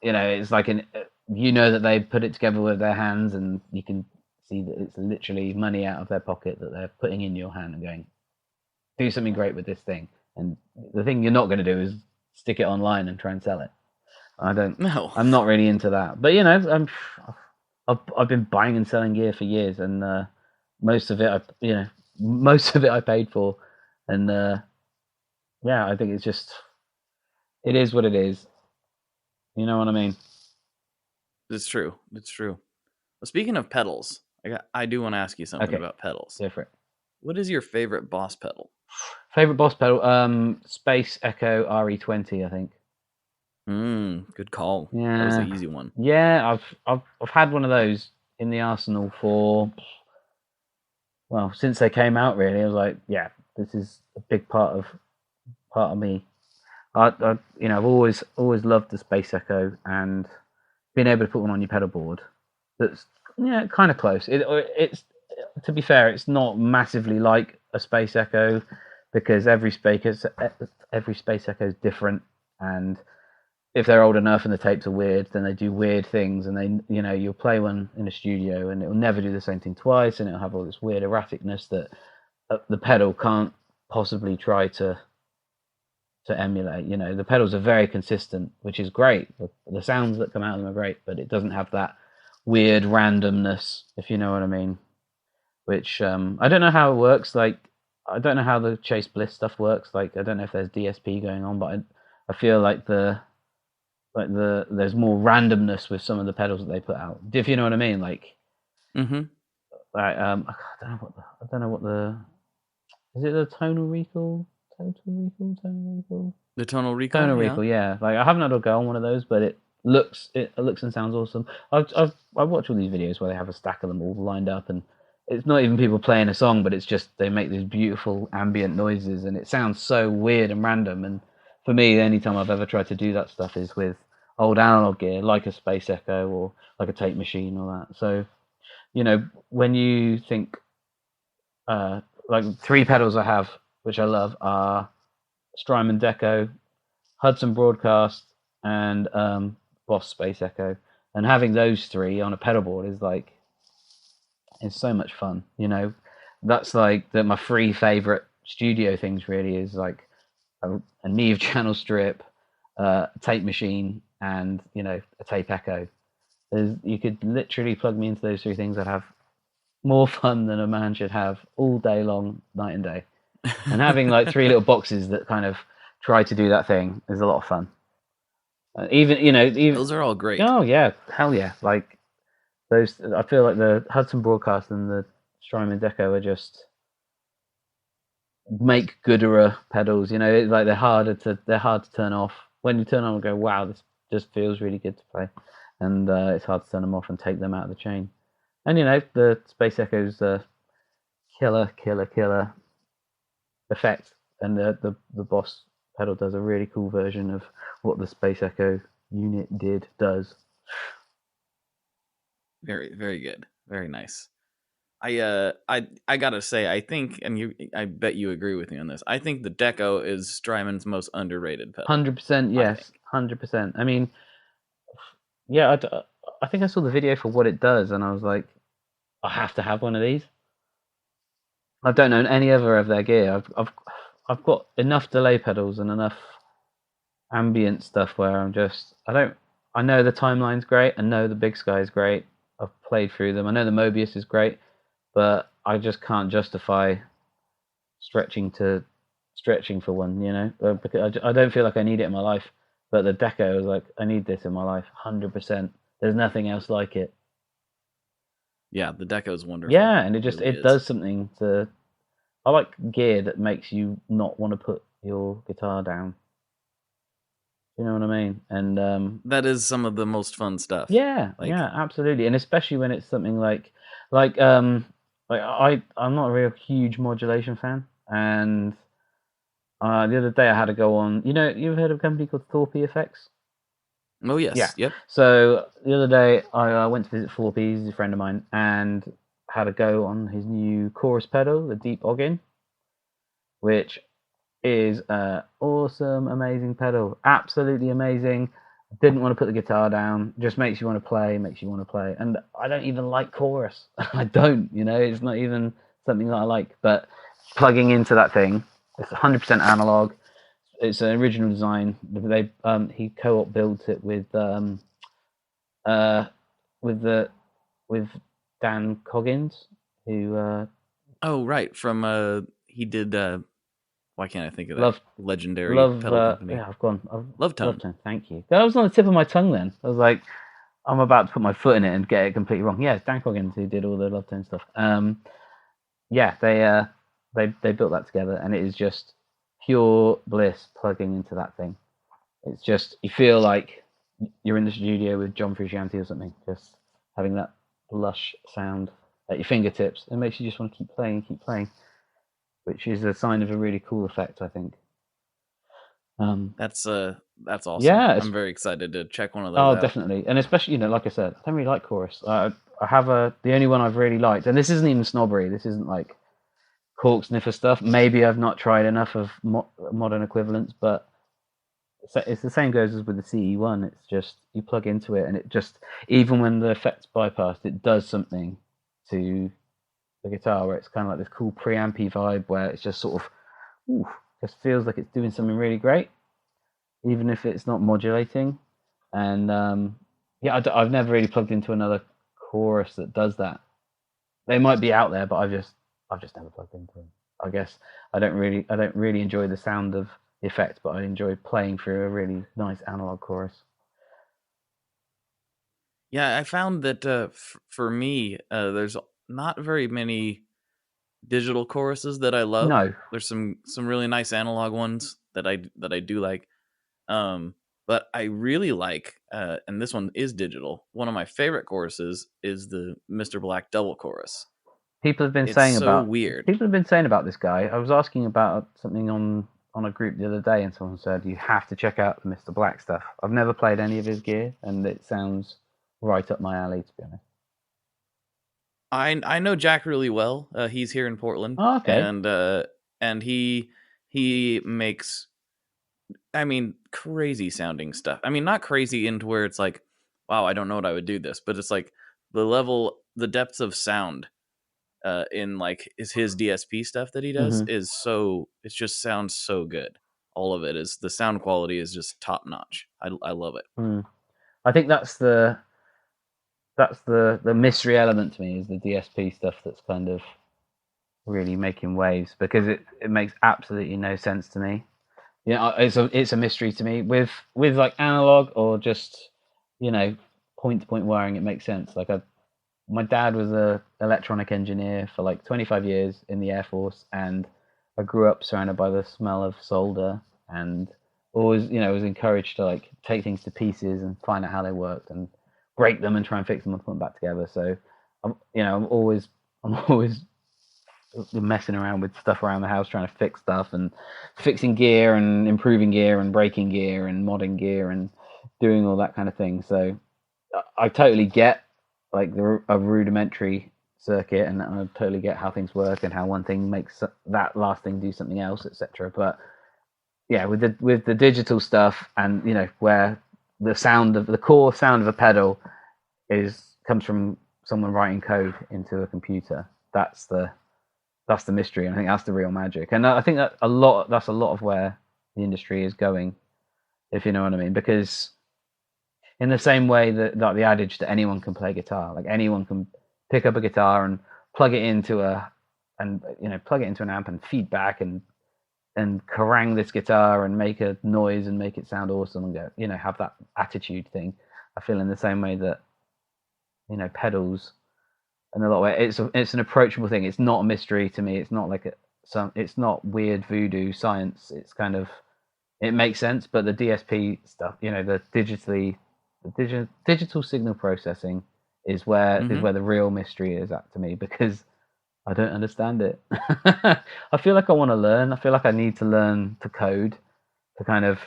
it's like that they put it together with their hands, and you can see that it's literally money out of their pocket that they're putting in your hand and going, do something great with this thing. And the thing you're not going to do is stick it online and try and sell it. No. I'm not really into that. But I've been buying and selling gear for years, and most of it I paid for, and I think it's just, it is what it is. You know what I mean? It's true. Well, speaking of pedals, I do want to ask you something about pedals. Go for it. What is your favorite Boss pedal? Favorite Boss pedal? Space Echo RE20, I think. Good call. Yeah, that was an easy one. Yeah, I've had one of those in the arsenal for, well, since they came out. Really, I was like, yeah, this is a big part of me. I've always loved the Space Echo, and being able to put one on your pedal board that's kind of close. It's, to be fair, it's not massively like a Space Echo, because every Space Echo is different, and if they're old enough and the tapes are weird, then they do weird things, and you'll play one in a studio and it'll never do the same thing twice, and it'll have all this weird erraticness that the pedal can't possibly try to emulate. The pedals are very consistent, which is great. The sounds that come out of them are great, but it doesn't have that weird randomness, if you know what I mean. Which I don't know how it works. Like, I don't know how the Chase Bliss stuff works. Like, I don't know if there's DSP going on, but I feel like there's more randomness with some of the pedals that they put out. If you know what I mean, like, like I don't know what the is it the tonal recall? The tonal recall. Tonal recall, yeah. Like, I haven't had a go on one of those, but it looks and sounds awesome. I watch all these videos where they have a stack of them all lined up, and it's not even people playing a song, but it's just they make these beautiful ambient noises, and it sounds so weird and random. And for me, the only time I've ever tried to do that stuff is with old analog gear, like a Space Echo or like a tape machine or that. So, when you think, like, 3 pedals I have, which I love, are Strymon Deco, Hudson Broadcast, and Boss Space Echo. And having those 3 on a pedal board is so much fun. That's like my 3 favorite studio things really, is like a Neve channel strip, a tape machine, and a tape echo. You could literally plug me into those 3 things. I'd have more fun than a man should have all day long, night and day. And having like 3 little boxes that kind of try to do that thing is a lot of fun. Even those are all great. Oh yeah, hell yeah! Like those, I feel like the Hudson Broadcast and the Strymon Deco are just make gooder pedals. Like they're hard to turn off. When you turn on and go, wow, this just feels really good to play, and it's hard to turn them off and take them out of the chain. And the Space Echo's killer effect, and the Boss pedal does a really cool version of what the Space Echo unit does. Very, very good. Very nice. I gotta say, I think, and I bet you agree with me on this, I think the Deco is Strymon's most underrated pedal. 100%, yes. 100%. I mean, yeah, I think I saw the video for what it does, and I was like, I have to have one of these. I don't know any other of their gear. I've got enough delay pedals and enough ambient stuff where I know the timeline's great. I know the Big Sky is great. I've played through them. I know the Mobius is great, but I just can't justify stretching for one, because I don't feel like I need it in my life. But the Deco is like, I need this in my life, 100%. There's nothing else like it. Yeah, the Deco is wonderful. Yeah, and it really does something to. I like gear that makes you not want to put your guitar down. You know what I mean? And that is some of the most fun stuff. Yeah, absolutely, and especially when it's something like I'm not a real huge modulation fan, and the other day I had to go on. You've heard of a company called Thorpe Effects? Oh yes, Yeah. Yep. So the other day I went to visit Thorpe. He's a friend of mine, and had a go on his new chorus pedal, the Deep Oggin, which is an awesome, amazing pedal. Absolutely amazing. Didn't want to put the guitar down. Just makes you want to play. And I don't even like chorus. I don't. It's not even something that I like. But plugging into that thing, it's 100% analog. It's an original design. He co-op built it with Dan Coggins, who oh right, from he did why can't I think of that? Legendary pedal company. Yeah, I've gone. Love Tone. Thank you. That was on the tip of my tongue then. I was like, I'm about to put my foot in it and get it completely wrong. Yeah, it's Dan Coggins who did all the Love Tone stuff. Yeah, they built that together, and it is just pure bliss plugging into that thing. It's just, you feel like you're in the studio with John Frusciante or something, just having that lush sound at your fingertips. It makes you just want to keep playing, which is a sign of a really cool effect, I think. That's awesome. Yeah, I'm very excited to check one of those out. out. Definitely, and especially, like I said, I don't really like chorus. I have the only one I've really liked, and this isn't even snobbery. This isn't like cork sniffer stuff. Maybe I've not tried enough of modern equivalents, but it's the same goes as with the CE1. It's just, you plug into it, and it just, even when the effect's bypassed, it does something to the guitar where it's kind of like this cool preampy vibe where it's just sort of, just feels like it's doing something really great, even if it's not modulating. And I've never really plugged into another chorus that does that. They might be out there, but I've just never plugged into them. I guess I don't really enjoy the sound of the effect, but I enjoy playing through a really nice analog chorus. Yeah, I found that for me, there's not very many digital choruses that I love. No. There's some really nice analog ones that I do like. But I really like, and this one is digital. One of my favorite choruses is the Mr. Black double chorus. People have been It's saying so about weird. People have been saying about this guy. I was asking about something on a group the other day, and someone said you have to check out the Mr. Black stuff. I've never played any of his gear, and it sounds right up my alley, to be honest. I know Jack really well. He's here in Portland. Oh, okay. And he makes, crazy sounding stuff. Not crazy into where it's like, wow, I don't know what I would do this, but it's like the depths of sound in like his DSP stuff that he does is so, it just sounds so good. All of it is, the sound quality is just top notch. I love it. I think that's the mystery element to me, is the DSP stuff that's kind of really making waves, because it makes absolutely no sense to me. It's a mystery to me with like analog or just point to point wiring. It makes sense. Like my dad was a electronic engineer for like 25 years in the Air Force, and I grew up surrounded by the smell of solder, and always was encouraged to like take things to pieces and find out how they worked and break them and try and fix them and put them back together. So I'm always messing around with stuff around the house, trying to fix stuff and fixing gear and improving gear and breaking gear and modding gear and doing all that kind of thing. So I totally get like a rudimentary circuit, and I totally get how things work and how one thing makes that last thing do something else, etc. But yeah, with the digital stuff, and where the core sound of a pedal comes from someone writing code into a computer. That's the mystery, and I think that's the real magic. And I think that's a lot of where the industry is going, if you know what I mean. Because in the same way that the adage that anyone can play guitar, like anyone can pick up a guitar and plug it into an amp and feedback and harangue this guitar and make a noise and make it sound awesome and go, have that attitude thing. I feel in the same way that, pedals in a lot of ways, it's an approachable thing. It's not a mystery to me. It's not like it's not weird voodoo science. It's kind of, it makes sense, but the DSP stuff, the digital signal processing is where the real mystery is at to me, because I don't understand it. I feel like I want to learn. I feel like I need to learn to code to kind of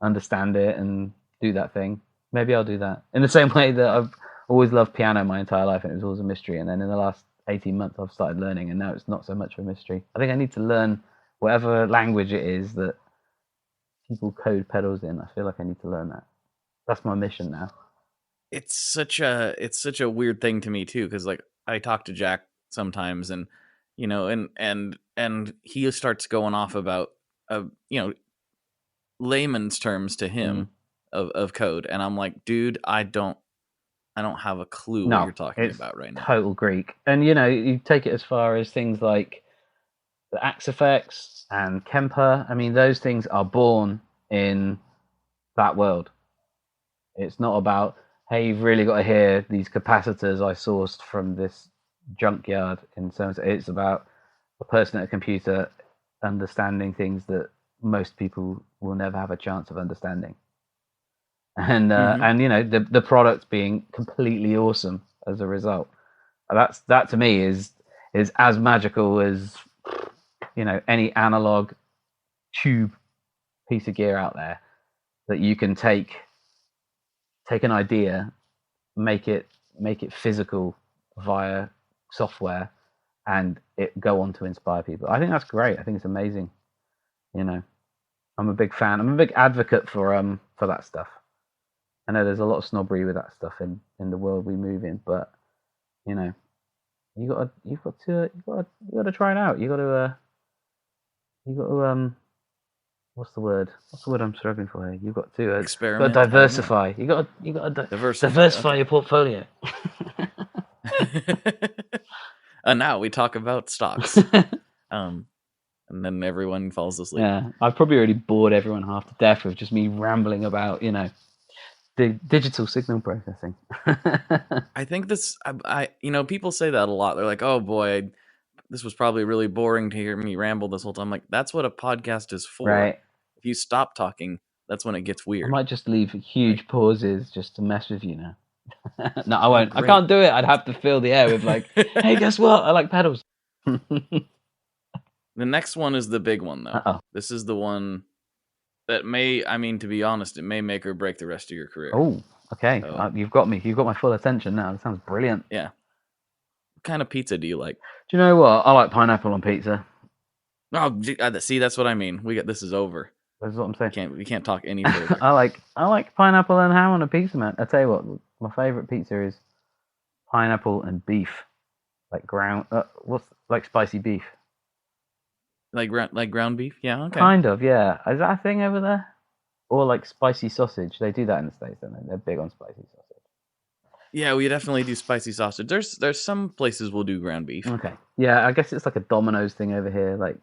understand it and do that thing. Maybe I'll do that. In the same way that I've always loved piano my entire life and it was always a mystery. And then in the last 18 months, I've started learning and now it's not so much of a mystery. I think I need to learn whatever language it is that people code pedals in. I feel like I need to learn that. That's my mission now. It's such a weird thing to me too, because like I talk to Jack sometimes, and and he starts going off about layman's terms to him of code, and I'm like, dude, I don't have a clue what you're talking about right now. Total Greek. And you take it as far as things like the axe effects and Kemper. I mean, those things are born in that world. It's not about, hey, you've really got to hear these capacitors I sourced from this junkyard. In terms of, it's about a person at a computer understanding things that most people will never have a chance of understanding, and the product being completely awesome as a result. That to me is as magical as any analog tube piece of gear out there, that you can take an idea, make it physical via software, and it go on to inspire people. I think that's great. I think it's amazing. I'm a big fan. I'm a big advocate for that stuff. I know there's a lot of snobbery with that stuff in the world we move in, but you got to try it out. You got to what's the word I'm struggling for here? You've got to experiment. Got to diversify. You got to diversify your portfolio. And now we talk about stocks. And then everyone falls asleep. Yeah, I've probably already bored everyone half to death with just me rambling about, the digital signal processing. I think this, people say that a lot. They're like, oh boy, this was probably really boring to hear me ramble this whole time. I'm like, that's what a podcast is for. Right. If you stop talking, that's when it gets weird. I might just leave huge pauses just to mess with you now. No, I won't. Great. I can't do it. I'd have to fill the air with like, hey, guess what? I like pedals. The next one is the big one, though. Uh-oh. This is the one that to be honest, it may make or break the rest of your career. Oh, okay. So, you've got me. You've got my full attention now. That sounds brilliant. Yeah. What kind of pizza do you like? Do you know what? I like pineapple on pizza. Oh, see, that's what I mean. This is over. That's what I'm saying. We can't talk any further. I like pineapple and ham on a pizza, man. I tell you what, my favorite pizza is pineapple and beef, like ground. Like spicy beef? Like ground beef? Yeah, okay. Kind of, yeah. Is that a thing over there? Or like spicy sausage? They do that in the States, don't they? They're big on spicy sausage. Yeah, we definitely do spicy sausage. There's some places we'll do ground beef. Okay. Yeah, I guess it's like a Domino's thing over here, like,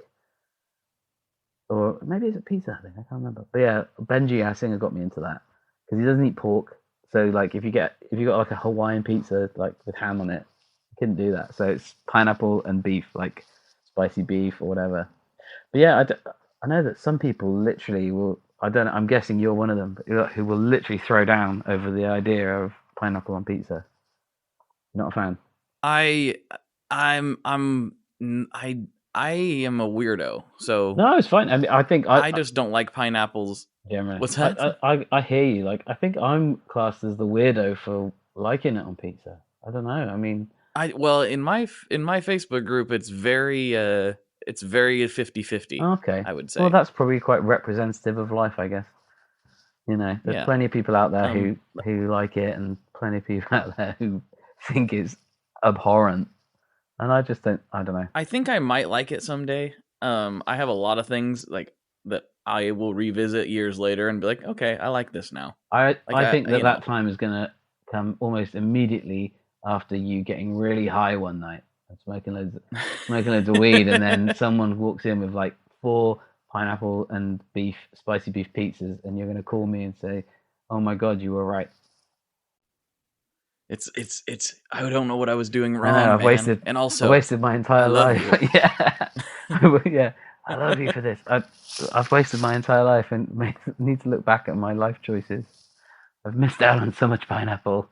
or maybe it's a pizza thing. I can't remember. But yeah, Benji, I think, got me into that because he doesn't eat pork. So like, if you got like a Hawaiian pizza like with ham on it, you couldn't do that. So it's pineapple and beef, like spicy beef or whatever. But yeah, I know that some people literally will. I don't know. I'm guessing you're one of them who will literally throw down over the idea of pineapple on pizza. Not a fan. I am a weirdo. So no, it's fine. I mean, I think I just don't like pineapples. Generally. What's that? I hear you. Like, I think I'm classed as the weirdo for liking it on pizza. I don't know. I mean, in my Facebook group, it's very 50-50. Okay. I would say. Well, that's probably quite representative of life, I guess. There's plenty of people out there who like it, and plenty of people out there who think it's abhorrent. And I just don't. I don't know. I think I might like it someday. I have a lot of things like that I will revisit years later and be like, okay, I like this now. I think you know. that time is gonna come almost immediately after you getting really high one night and smoking loads of weed, and then someone walks in with like 4 pineapple and spicy beef pizzas, and you're gonna call me and say, "Oh my God, you were right." It's I don't know what I was doing I wrong, know, I've man. And also, I wasted my entire love life. you. Yeah, yeah. I love you for this. I've wasted my entire life and need to look back at my life choices. I've missed out on so much pineapple.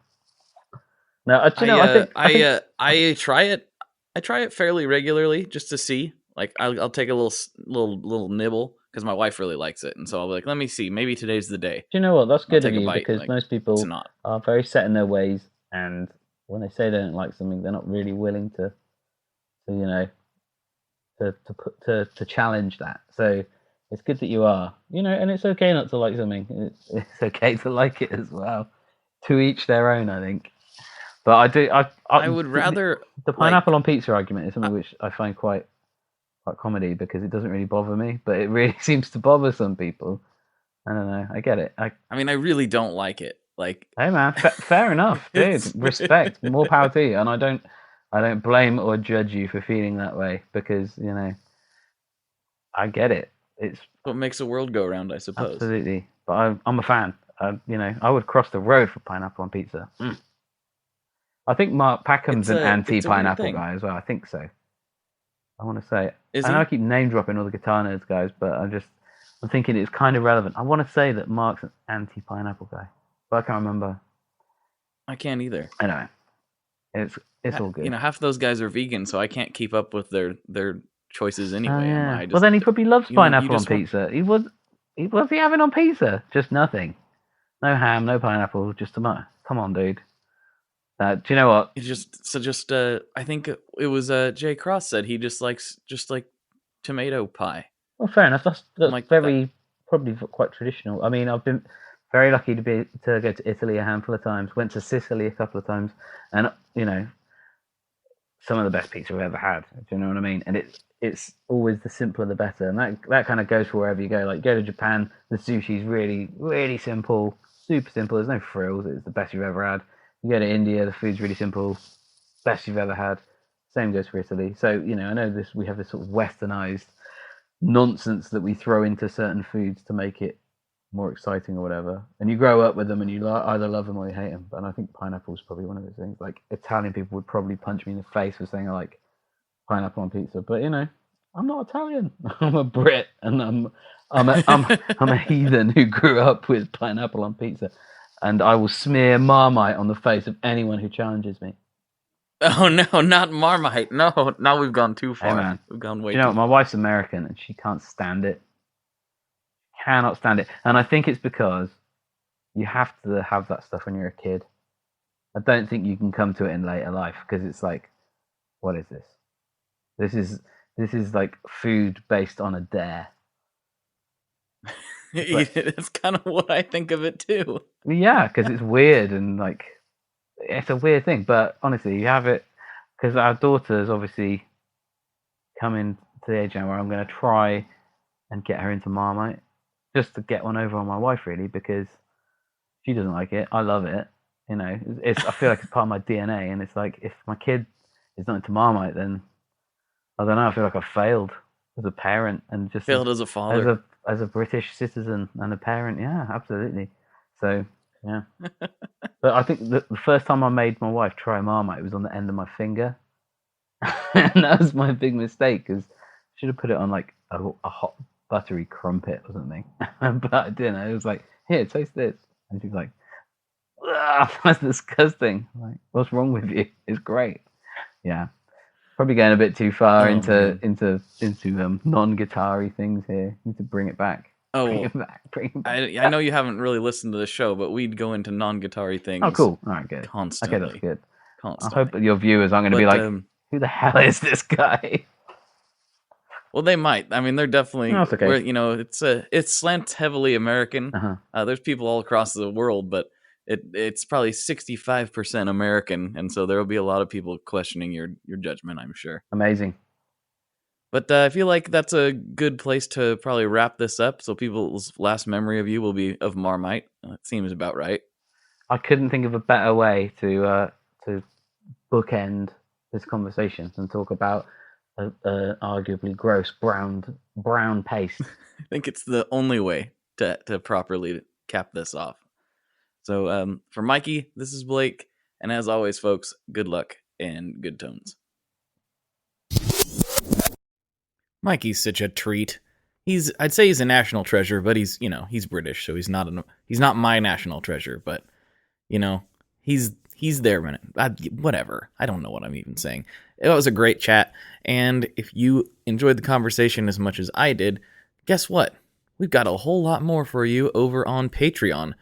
No, I think I try it. I try it fairly regularly just to see. Like I'll take a little nibble because my wife really likes it, and so I'll be like, let me see. Maybe today's the day. Do you know what? That's good of take a you bite, because like, most It's people not. are very set in their ways, and when they say they don't like something, they're not really willing to you know, to challenge that. So it's good that you are, and it's okay not to like something. It's okay to like it as well. To each their own, I think. But I would rather the pineapple on pizza argument is something which I find quite comedy because it doesn't really bother me, but it really seems to bother some people. I don't know. I get it. I mean, I really don't like it. Like, hey man, fair enough, dude. Respect, more power to you. And I don't blame or judge you for feeling that way because I get it. It's what makes the world go round, I suppose. Absolutely. But I'm a fan. I would cross the road for pineapple on pizza. I think Mark Packham's an anti-pineapple guy as well. I think so. I want to say it. I know I keep name dropping all the guitar nerds guys, but I'm thinking it's kind of relevant. I want to say that Mark's an anti-pineapple guy, but I can't remember. I can't either. I know. It's all good. Half of those guys are vegan, so I can't keep up with their choices anyway. Oh, yeah. Well, then he probably loves pineapple on pizza. What's he having on pizza? Just nothing. No ham, no pineapple, just tomato. Come on, dude. Do you know what? I think it was Jay Cross said he just likes tomato pie. Well, fair enough. That's like probably quite traditional. I mean, I've been very lucky to go to Italy a handful of times. Went to Sicily a couple of times, and some of the best pizza I've ever had. Do you know what I mean? And it's always the simpler the better, and that kind of goes for wherever you go. Like go to Japan, the sushi's really really simple, super simple. There's no frills. It's the best you've ever had. You go to India, the food's really simple, best you've ever had. Same goes for Italy. So I know we have this sort of westernized nonsense that we throw into certain foods to make it more exciting or whatever. And you grow up with them and you either love them or you hate them. And I think pineapple is probably one of those things. Like Italian people would probably punch me in the face for saying I like pineapple on pizza, but I'm not Italian. I'm a Brit, and I'm a heathen who grew up with pineapple on pizza. And I will smear Marmite on the face of anyone who challenges me. Oh no, not Marmite! No, now we've gone too far. Hey, man. We've gone way too far. My wife's American and she can't stand it. Cannot stand it. And I think it's because you have to have that stuff when you're a kid. I don't think you can come to it in later life because it's like, what is this? This is like food based on a dare. That's kind of what I think of it too. Yeah, because it's weird and like it's a weird thing. But honestly, you have it because our daughter's obviously coming to the age now where I'm going to try and get her into Marmite, just to get one over on my wife, really, because she doesn't like it. I love it. I feel like it's part of my DNA, and it's like if my kid is not into Marmite, then I don't know. I feel like I've failed as a parent and just failed as a father. As a British citizen and a parent, yeah, absolutely. So, yeah. But I think the first time I made my wife try Marmite, it was on the end of my finger. And that was my big mistake, because I should have put it on like a hot buttery crumpet or something. But I didn't. I was like, here, taste this. And she was like, that's disgusting. I'm like, what's wrong with you? It's great. Yeah. Probably going a bit too far into non-guitar-y things here. Need to bring it back. Bring it back. I know you haven't really listened to the show, but we'd go into non-guitar-y things. Oh, cool. All right, good. Constantly. Okay, that's good. Constantly. I hope your viewers aren't going to be like, who the hell is this guy? Well, they might. I mean, they're definitely. No, it's okay. It slants heavily American. Uh-huh. There's people all across the world, but it's probably 65% American, and so there will be a lot of people questioning your judgment, I'm sure. Amazing. But I feel like that's a good place to probably wrap this up. So people's last memory of you will be of Marmite. That seems about right. I couldn't think of a better way to bookend this conversation than talk about arguably gross brown paste. I think it's the only way to properly cap this off. So for Mikey, this is Blake. And as always, folks, good luck and good tones. Mikey's such a treat. I'd say he's a national treasure, but he's British, so he's not my national treasure, but he's there when whatever. I don't know what I'm even saying. It was a great chat, and if you enjoyed the conversation as much as I did, guess what? We've got a whole lot more for you over on Patreon.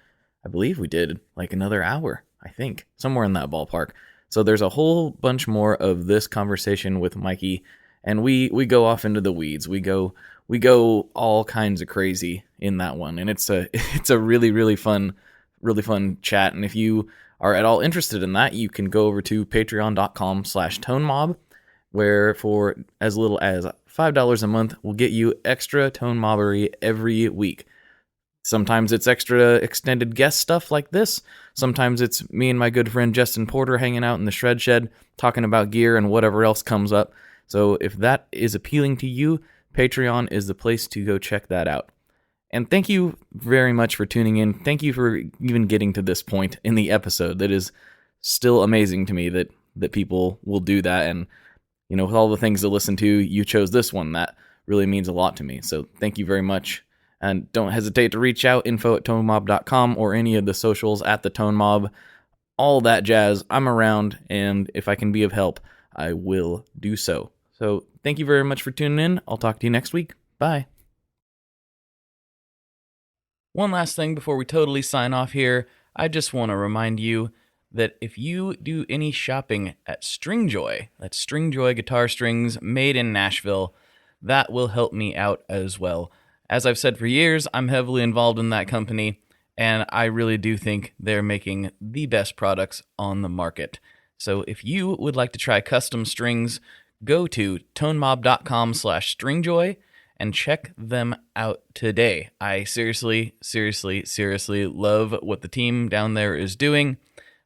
I believe we did like another hour, I think, somewhere in that ballpark. So there's a whole bunch more of this conversation with Mikey, and we go off into the weeds. We go all kinds of crazy in that one, and it's a really, really fun chat. And if you are at all interested in that, you can go over to patreon.com/tonemob, where for as little as $5 a month, we'll get you extra tone mobbery every week. Sometimes it's extra extended guest stuff like this. Sometimes it's me and my good friend Justin Porter hanging out in the shred shed, talking about gear and whatever else comes up. So if that is appealing to you, Patreon is the place to go check that out. And thank you very much for tuning in. Thank you for even getting to this point in the episode. That is still amazing to me that people will do that. And, with all the things to listen to, you chose this one. That really means a lot to me. So thank you very much. And don't hesitate to reach out, info@tonemob.com, or any of the socials at the Tone Mob. All that jazz. I'm around, and if I can be of help, I will do so. So thank you very much for tuning in. I'll talk to you next week. Bye. One last thing before we totally sign off here. I just want to remind you that if you do any shopping at Stringjoy, that's Stringjoy guitar strings made in Nashville, that will help me out as well. As I've said for years, I'm heavily involved in that company, and I really do think they're making the best products on the market. So if you would like to try custom strings, go to tonemob.com/stringjoy and check them out today. I seriously love what the team down there is doing.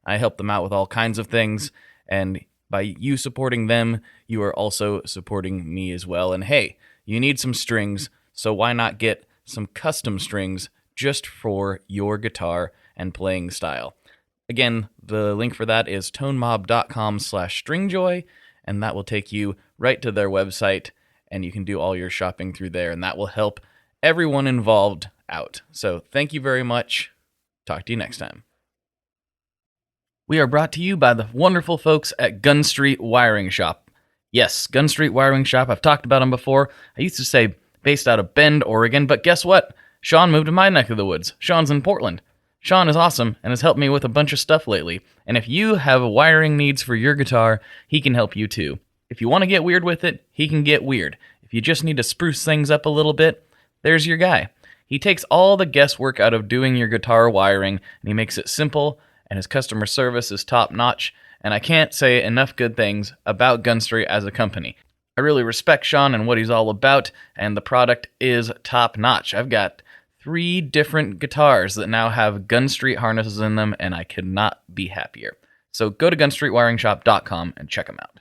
I help them out with all kinds of things, and by you supporting them, you are also supporting me as well. And hey, you need some strings, so why not get some custom strings just for your guitar and playing style? Again, the link for that is tonemob.com/stringjoy, and that will take you right to their website, and you can do all your shopping through there, and that will help everyone involved out. So thank you very much. Talk to you next time. We are brought to you by the wonderful folks at Gun Street Wiring Shop. Yes, Gun Street Wiring Shop. I've talked about them before. I used to say based out of Bend, Oregon, but guess what? Sean moved to my neck of the woods. Sean's in Portland. Sean is awesome and has helped me with a bunch of stuff lately. And if you have wiring needs for your guitar, he can help you too. If you want to get weird with it, he can get weird. If you just need to spruce things up a little bit, there's your guy. He takes all the guesswork out of doing your guitar wiring, and he makes it simple, and his customer service is top-notch, and I can't say enough good things about Gun Street as a company. I really respect Sean and what he's all about, and the product is top-notch. I've got 3 different guitars that now have Gun Street harnesses in them, and I could not be happier. So go to gunstreetwiringshop.com and check them out.